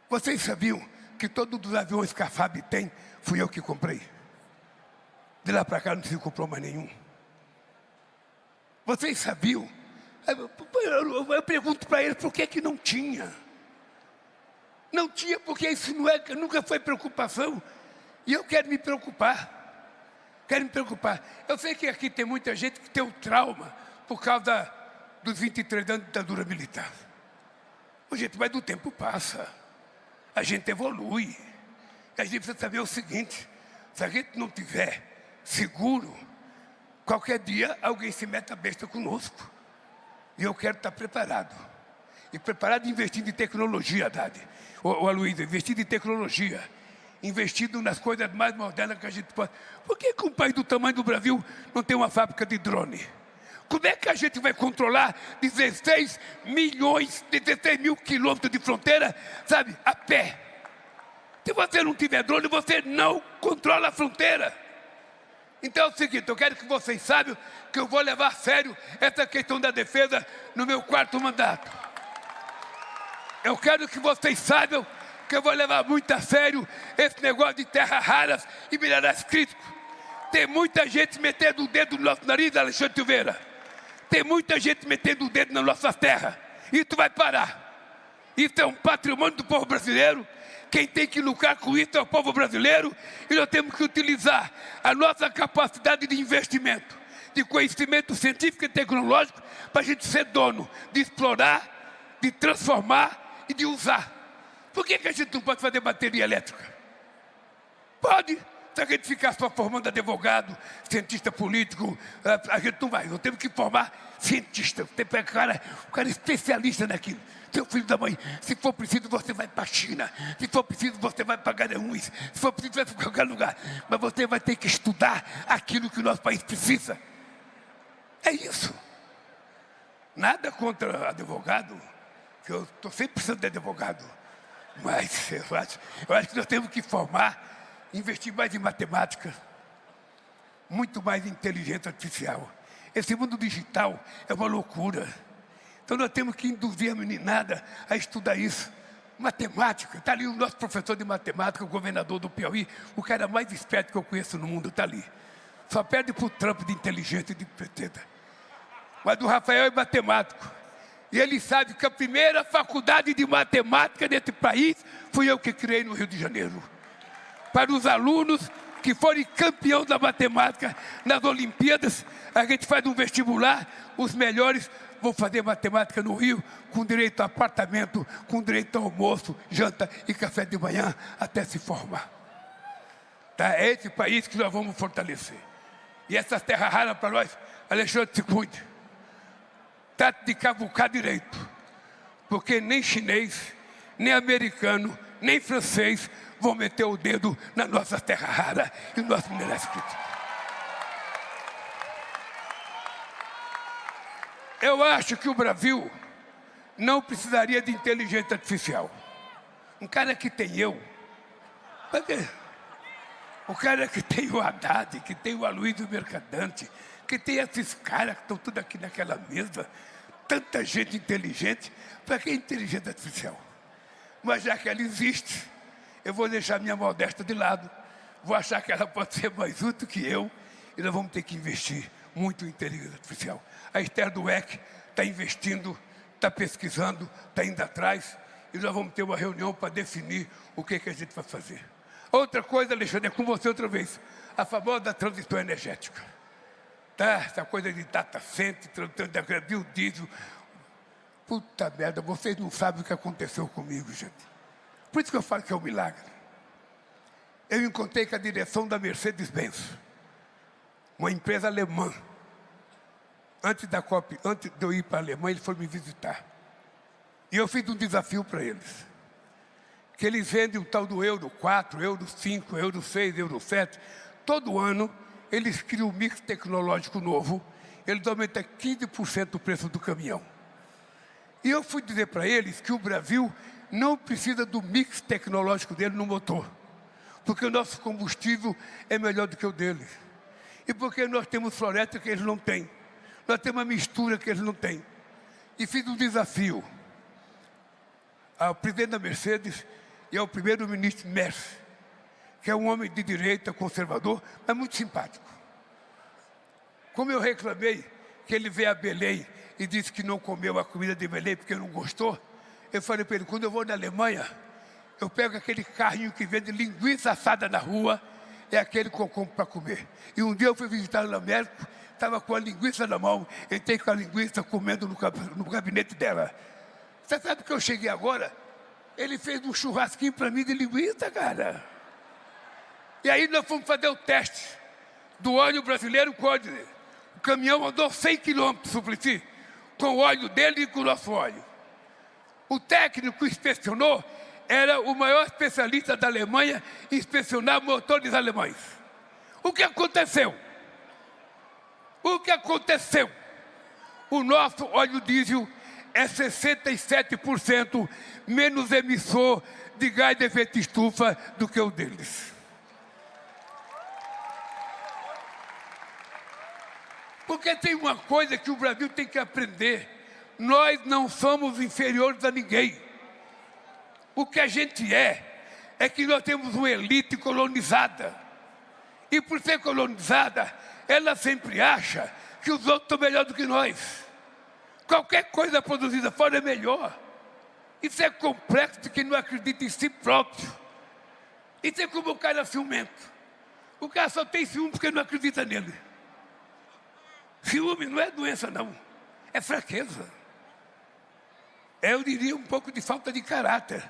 Vocês sabiam que todos os aviões que a FAB tem, fui eu que comprei? De lá para cá não se comprou mais nenhum. Vocês sabiam? Eu pergunto para eles por que não tinha. Não tinha porque isso nunca foi preocupação. E eu quero me preocupar. Quero me preocupar. Eu sei que aqui tem muita gente que tem um trauma por causa dos 23 anos de ditadura militar. Ô, gente, mas o tempo passa. a gente evolui. A gente precisa saber o seguinte: se a gente não tiver seguro, qualquer dia alguém se mete a besta conosco. E eu quero estar preparado. E preparado investindo em tecnologia, Haddad. Ô Aloysio, investindo em tecnologia. Investindo nas coisas mais modernas que a gente pode. Por que um país do tamanho do Brasil não tem uma fábrica de drone? Como é que a gente vai controlar 16 mil quilômetros de fronteira, sabe, a pé? Se você não tiver drone, você não controla a fronteira. Então é o seguinte, eu quero que vocês saibam que eu vou levar a sério essa questão da defesa no meu 4º mandato. Eu quero que vocês saibam que eu vou levar muito a sério esse negócio de terras raras e minerais críticos. Tem muita gente metendo o dedo no nosso nariz, Alexandre Silveira. Tem muita gente metendo o dedo nas nossas terras. Isso vai parar. Isso é um patrimônio do povo brasileiro. Quem tem que lucrar com isso é o povo brasileiro. E nós temos que utilizar a nossa capacidade de investimento, de conhecimento científico e tecnológico, para a gente ser dono, de explorar, de transformar e de usar. Por que a gente não pode fazer bateria elétrica? Pode. Se a gente ficar só formando advogado, cientista político, a gente não vai. Nós temos que formar cientista. Tem o cara especialista naquilo. Seu filho da mãe, se for preciso, você vai para a China. Se for preciso, você vai para Garanhuns. Se for preciso, vai para qualquer lugar. Mas você vai ter que estudar aquilo que o nosso país precisa. É isso. Nada contra advogado, que eu estou sempre precisando de advogado. Mas eu acho que nós temos que formar, investir mais em matemática, muito mais em inteligência artificial. Esse mundo digital é uma loucura. Então nós temos que induzir a meninada a estudar isso. Matemática, está ali o nosso professor de matemática, o governador do Piauí, o cara mais esperto que eu conheço no mundo, está ali. Só perde para o Trump de inteligência e de pretenda. Mas o Rafael é matemático. E ele sabe que a primeira faculdade de matemática desse país fui eu que criei no Rio de Janeiro. Para os alunos que forem campeão da matemática nas Olimpíadas, a gente faz um vestibular, os melhores vão fazer matemática no Rio, com direito a apartamento, com direito a almoço, janta e café de manhã, até se formar. Tá? É esse país que nós vamos fortalecer. E essa terra rara para nós, Alexandre, se cuide. Trate de cavucar direito, porque nem chinês, nem americano, nem francês vão meter o dedo na nossa terra rara e no nosso minerais críticos. Eu acho que o Brasil não precisaria de inteligência artificial. Um cara que tem eu, o cara que tem o Haddad, que tem o Aloysio Mercadante, que tem esses caras que estão tudo aqui naquela mesa, tanta gente inteligente, para que inteligência artificial? Mas já que ela existe, eu vou deixar minha modéstia de lado, vou achar que ela pode ser mais útil que eu, e nós vamos ter que investir muito em inteligência artificial. A Esther Dweck está investindo, está pesquisando, está indo atrás, e nós vamos ter uma reunião para definir o que a gente vai fazer. Outra coisa, Alexandre, é com você outra vez, a famosa transição energética. Tá? Essa coisa de data center, biodiesel. Puta merda, vocês não sabem o que aconteceu comigo, gente. Por isso que eu falo que é um milagre. Eu encontrei com a direção da Mercedes-Benz, uma empresa alemã. Antes de eu ir para a Alemanha, eles foram me visitar. E eu fiz um desafio para eles. Que eles vendem o tal do Euro 4, Euro 5, Euro 6, Euro 7. Todo ano, eles criam um mix tecnológico novo. Eles aumentam 15% o preço do caminhão. E eu fui dizer para eles que o Brasil não precisa do mix tecnológico dele no motor. Porque o nosso combustível é melhor do que o deles. E porque nós temos floresta que eles não têm. Nós temos uma mistura que eles não têm. E fiz um desafio ao presidente da Mercedes e ao primeiro-ministro Merz, que é um homem de direita, conservador, mas muito simpático. Como eu reclamei que ele veio a Belém e disse que não comeu a comida de Belém porque não gostou, eu falei para ele, quando eu vou na Alemanha, eu pego aquele carrinho que vende linguiça assada na rua, é aquele que eu compro para comer. E um dia eu fui visitar ela no médico, estava com a linguiça na mão, entrei com a linguiça comendo no gabinete dela. Você sabe que eu cheguei agora? Ele fez um churrasquinho para mim de linguiça, cara. E aí nós fomos fazer o teste do óleo brasileiro com óleo. O caminhão andou 100 quilômetros, Suplicy, com o óleo dele e com o nosso óleo. O técnico que inspecionou era o maior especialista da Alemanha em inspecionar motores alemães. O que aconteceu? O que aconteceu? O nosso óleo diesel é 67% menos emissor de gás de efeito estufa do que o deles. Porque tem uma coisa que o Brasil tem que aprender. Nós não somos inferiores a ninguém. O que a gente é que nós temos uma elite colonizada. E por ser colonizada, ela sempre acha que os outros são melhores do que nós. Qualquer coisa produzida fora é melhor. Isso é complexo de quem não acredita em si próprio. Isso é como o cara ciumento. O cara só tem ciúme porque não acredita nele. Ciúme não é doença, não. É fraqueza. Eu diria um pouco de falta de caráter.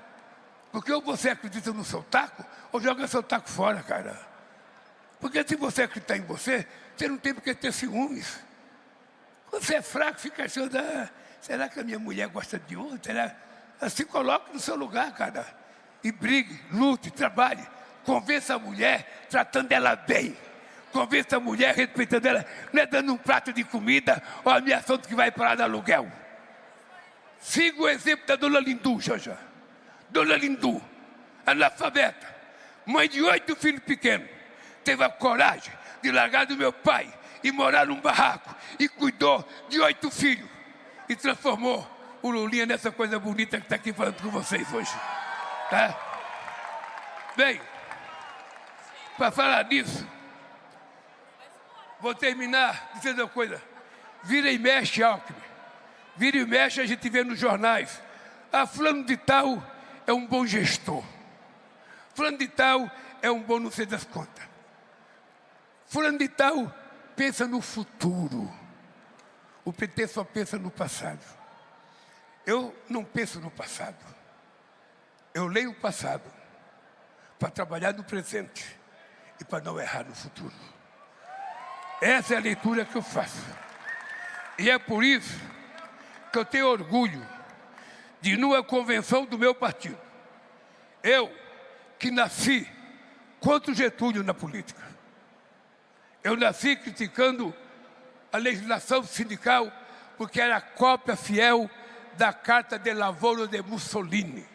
Porque ou você acredita no seu taco, ou joga seu taco fora, cara. Porque se você acreditar em você, você não tem por que ter ciúmes. Você é fraco, fica achando, será que a minha mulher gosta de outro? Será? Se coloque no seu lugar, cara. E brigue, lute, trabalhe. Convença a mulher tratando ela bem. Convença a mulher respeitando ela. Não é dando um prato de comida ou ameaçando que vai parar de aluguel. Siga o exemplo da Dona Lindu, Janja. Dona Lindu, analfabeta, mãe de 8 filhos pequenos, teve a coragem de largar do meu pai e morar num barraco e cuidou de 8 filhos e transformou o Lulinha nessa coisa bonita que está aqui falando com vocês hoje. Tá? Bem, para falar nisso, vou terminar dizendo uma coisa. Vira e mexe, Alckmin. Vira e mexe, a gente vê nos jornais. Fulano de tal é um bom gestor. Fulano de tal é um bom não sei das contas. Fulano de tal pensa no futuro. O PT só pensa no passado. Eu não penso no passado. Eu leio o passado para trabalhar no presente e para não errar no futuro. Essa é a leitura que eu faço. E é por isso que eu tenho orgulho de ir numa convenção do meu partido. Eu, que nasci contra o Getúlio na política. Eu nasci criticando a legislação sindical porque era cópia fiel da Carta de Lavoro de Mussolini.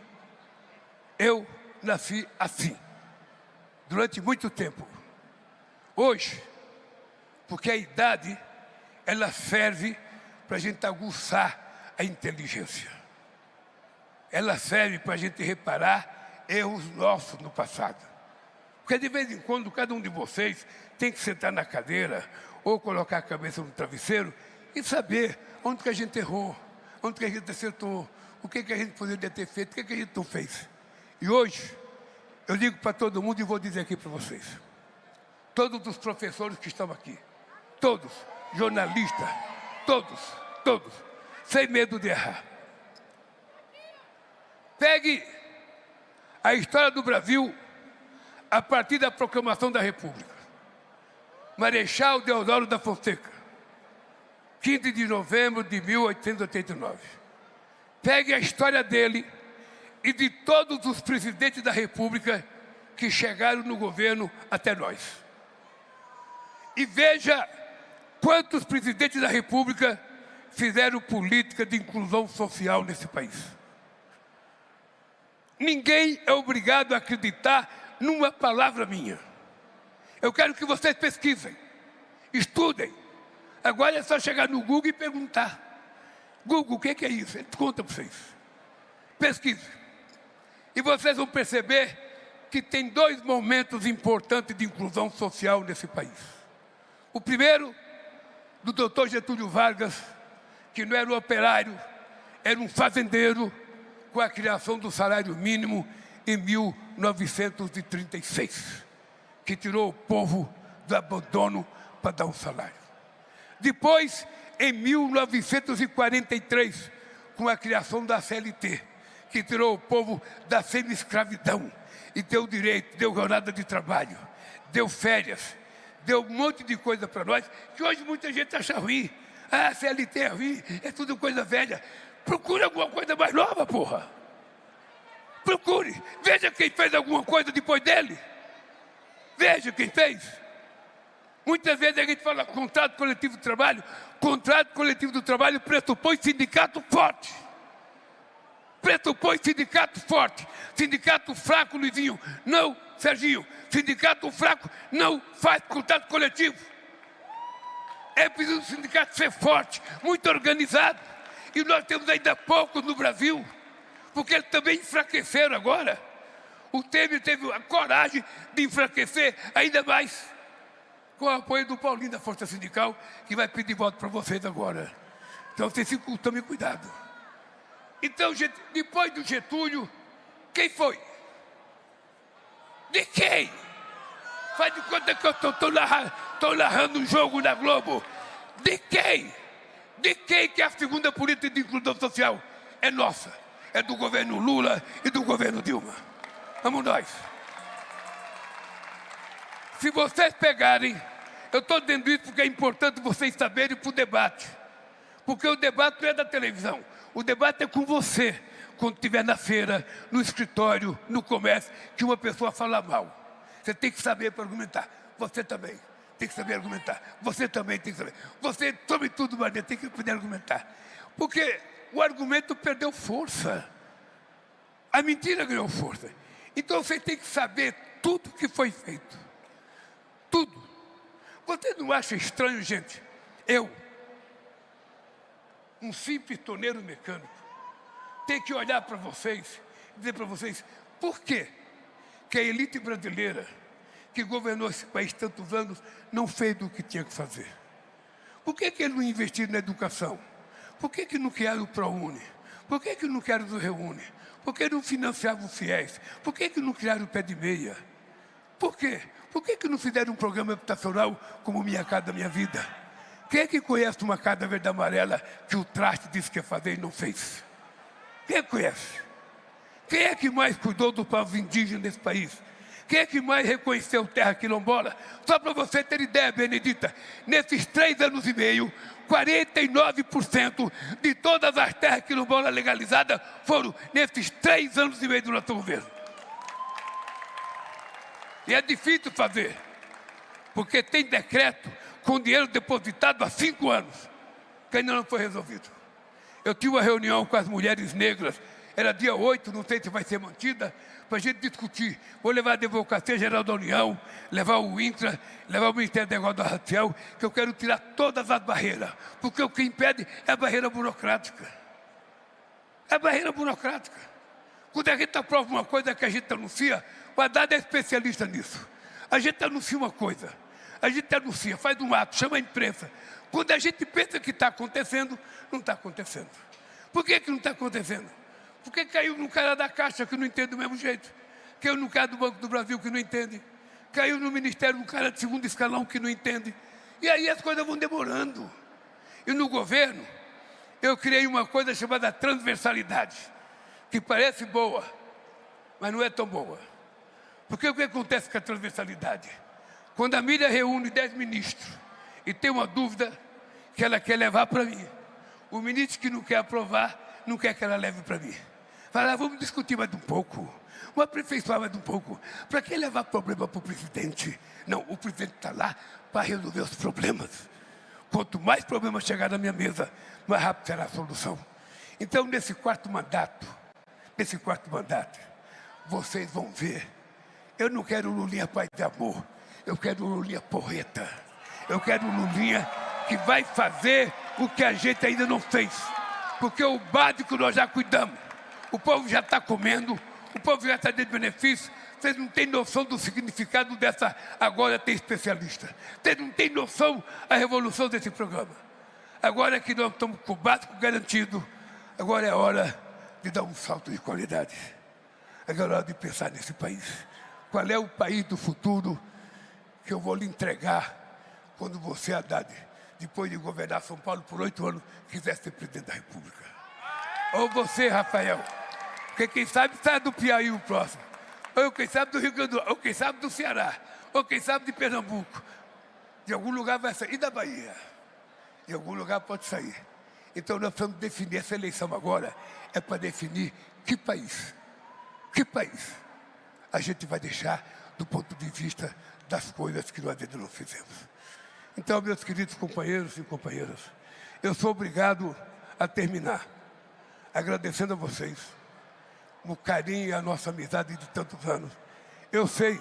Eu nasci assim, durante muito tempo. Hoje, porque a idade, ela serve para a gente aguçar a inteligência. Ela serve para a gente reparar erros nossos no passado. Porque de vez em quando, cada um de vocês tem que sentar na cadeira ou colocar a cabeça no travesseiro e saber onde que a gente errou, onde que a gente acertou, o que que a gente poderia ter feito, o que que a gente não fez. E hoje, eu digo para todo mundo e vou dizer aqui para vocês. Todos os professores que estão aqui, todos, jornalistas, todos, sem medo de errar. Pegue a história do Brasil a partir da proclamação da República. Marechal Deodoro da Fonseca, 15 de novembro de 1889. Pegue a história dele e de todos os presidentes da República que chegaram no governo até nós. E veja quantos presidentes da República fizeram política de inclusão social nesse país. Ninguém é obrigado a acreditar numa palavra minha. Eu quero que vocês pesquisem, estudem. Agora é só chegar no Google e perguntar. Google, o que é isso? Ele conta para vocês. Pesquise. E vocês vão perceber que tem 2 momentos importantes de inclusão social nesse país. O primeiro, do doutor Getúlio Vargas, que não era um operário, era um fazendeiro, com a criação do salário mínimo em 1936, que tirou o povo do abandono para dar um salário. Depois, em 1943, com a criação da CLT, que tirou o povo da semi-escravidão e deu direito, deu jornada de trabalho, deu férias, deu um monte de coisa para nós, que hoje muita gente acha ruim. Ah, CLT é ruim, é tudo coisa velha. Procure alguma coisa mais nova, porra. Procure, veja quem fez alguma coisa depois dele. Veja quem fez. Muitas vezes a gente fala contrato coletivo de trabalho. Contrato coletivo do trabalho pressupõe sindicato forte. Pressupõe sindicato forte. Sindicato fraco, Luizinho, não, Serginho. Sindicato fraco não faz contrato coletivo. É preciso o sindicato ser forte, muito organizado. E nós temos ainda poucos no Brasil, porque eles também enfraqueceram agora. O Temer teve a coragem de enfraquecer ainda mais, com o apoio do Paulinho da Força Sindical, que vai pedir voto para vocês agora. Então vocês tomem cuidado. Então, depois do Getúlio, quem foi? De quem? Faz de conta que eu estou narrando um jogo na Globo. De quem? De quem que a segunda política de inclusão social é nossa? É do governo Lula e do governo Dilma. Vamos nós. Se vocês pegarem, eu estou dizendo isso porque é importante vocês saberem para o debate. Porque o debate não é da televisão. O debate é com você, quando estiver na feira, no escritório, no comércio, que uma pessoa fala mal. Você tem que saber para argumentar. Você também tem que saber argumentar. Você também tem que saber. Você, sobretudo, Maria, tem que poder argumentar. Porque o argumento perdeu força. A mentira ganhou força. Então você tem que saber tudo que foi feito. Tudo. Você não acha estranho, gente? Eu, um simples torneiro mecânico, ter que olhar para vocês e dizer para vocês por quê que a elite brasileira, que governou esse país tantos anos, não fez o que tinha que fazer? Por que que ele não investiu na educação? Por que que não criaram o ProUni? Por que que não criaram o Reúne? Por que não financiavam os fiéis? Por que que não criaram o Pé de Meia? Por quê? Por que que não fizeram um programa habitacional como Minha Casa Minha Vida? Quem é que conhece uma casa verde amarela que o traste disse que ia fazer e não fez? Quem é que conhece? Quem é que mais cuidou do povo indígena nesse país? Quem é que mais reconheceu terra quilombola? Só para você ter ideia, Benedita, nesses 3 anos e meio, 49% de todas as terras quilombolas legalizadas foram nesses 3 anos e meio do nosso governo. E é difícil fazer, porque tem decreto com dinheiro depositado há 5 anos, que ainda não foi resolvido. Eu tive uma reunião com as mulheres negras, era dia 8, não sei se vai ser mantida, para a gente discutir. Vou levar a Advocacia Geral da União, levar o INCRA, levar o Ministério da Igualdade Racial, que eu quero tirar todas as barreiras, porque o que impede é a barreira burocrática. É a barreira burocrática. Quando a gente aprova uma coisa que a gente anuncia, o Haddad é especialista nisso. A gente anuncia uma coisa, a gente anuncia, faz um ato, chama a imprensa. Quando a gente pensa que está acontecendo, não está acontecendo. Por que que não está acontecendo? Porque caiu no cara da Caixa, que não entende do mesmo jeito. Caiu no cara do Banco do Brasil, que não entende. Caiu no Ministério um cara de segundo escalão, que não entende. E aí as coisas vão demorando. E no governo, eu criei uma coisa chamada transversalidade, que parece boa, mas não é tão boa. Porque o que acontece com a transversalidade? Quando a mídia reúne 10 ministros e tem uma dúvida que ela quer levar para mim, o ministro que não quer aprovar, não quer que ela leve para mim. Fala, vamos discutir mais um pouco, vamos aperfeiçoar mais um pouco. Para que levar problema para o presidente? Não, o presidente está lá para resolver os problemas. Quanto mais problemas chegar na minha mesa, mais rápido será a solução. Então, nesse quarto mandato, vocês vão ver. Eu não quero Lulinha paz de amor, eu quero Lulinha porreta. Eu quero Lulinha que vai fazer o que a gente ainda não fez. Porque o básico nós já cuidamos. O povo já está comendo, o povo já está dando benefício. Vocês não têm noção do significado dessa agora tem especialista. Vocês não têm noção da revolução desse programa. Agora que nós estamos com o básico garantido, agora é hora de dar um salto de qualidade. Agora é hora de pensar nesse país. Qual é o país do futuro que eu vou lhe entregar quando você, Haddad, depois de governar São Paulo por 8 anos, quiser ser presidente da República? Ou você, Rafael, Porque quem sabe sai do Piauí o próximo. Ou quem sabe do Rio Grande do Sul, ou quem sabe do Ceará, ou quem sabe de Pernambuco. De algum lugar vai sair, e da Bahia. De algum lugar pode sair. Então nós precisamos definir, essa eleição agora é para definir que país a gente vai deixar do ponto de vista das coisas que nós ainda não fizemos. Então, meus queridos companheiros e companheiras, eu sou obrigado a terminar agradecendo a vocês o carinho e a nossa amizade de tantos anos. Eu sei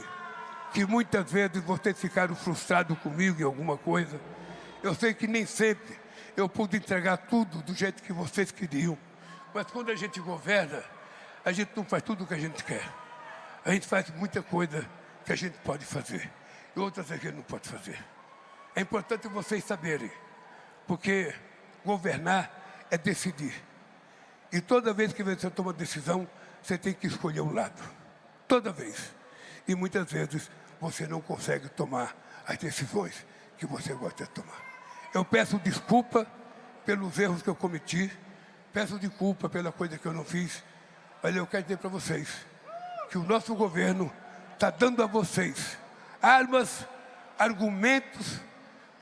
que muitas vezes vocês ficaram frustrados comigo em alguma coisa. Eu sei que nem sempre eu pude entregar tudo do jeito que vocês queriam. Mas quando a gente governa, a gente não faz tudo o que a gente quer. A gente faz muita coisa que a gente pode fazer e outras a gente não pode fazer. É importante vocês saberem, porque governar é decidir. E toda vez que você toma decisão, você tem que escolher um lado. Toda vez. E muitas vezes você não consegue tomar as decisões que você gosta de tomar. Eu peço desculpa pelos erros que eu cometi, peço desculpa pela coisa que eu não fiz, mas eu quero dizer para vocês que o nosso governo está dando a vocês armas, argumentos,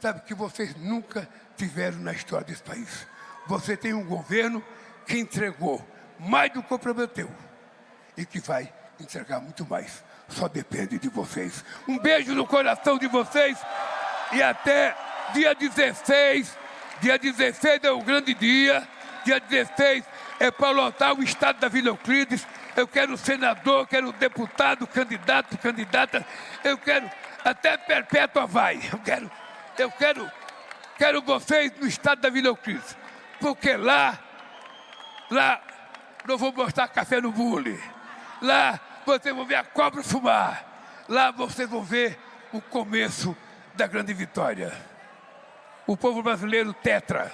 sabe, que vocês nunca tiveram na história desse país. Você tem um governo que entregou mais do que prometeu e que vai entregar muito mais. Só depende de vocês. Um beijo no coração de vocês e até dia 16. Dia 16 é um grande dia. Dia 16 é para lotar o estado da Vila Euclides. Eu quero senador, quero deputado, candidato, candidata. Eu quero até perpétua vai. Eu quero vocês no estado da Vila Euclides. Porque lá não vou mostrar café no bule. Lá vocês vão ver a cobra fumar. Lá vocês vão ver o começo da grande vitória. O povo brasileiro tetra.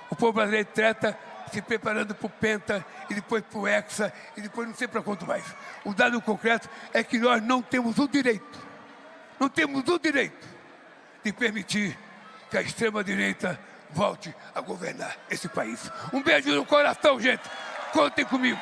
O povo brasileiro tetra se preparando para o Penta e depois para o Hexa e depois não sei para quanto mais. O dado concreto é que nós não temos o direito, de permitir que a extrema-direita volte a governar esse país. Um beijo no coração, gente. Contem comigo.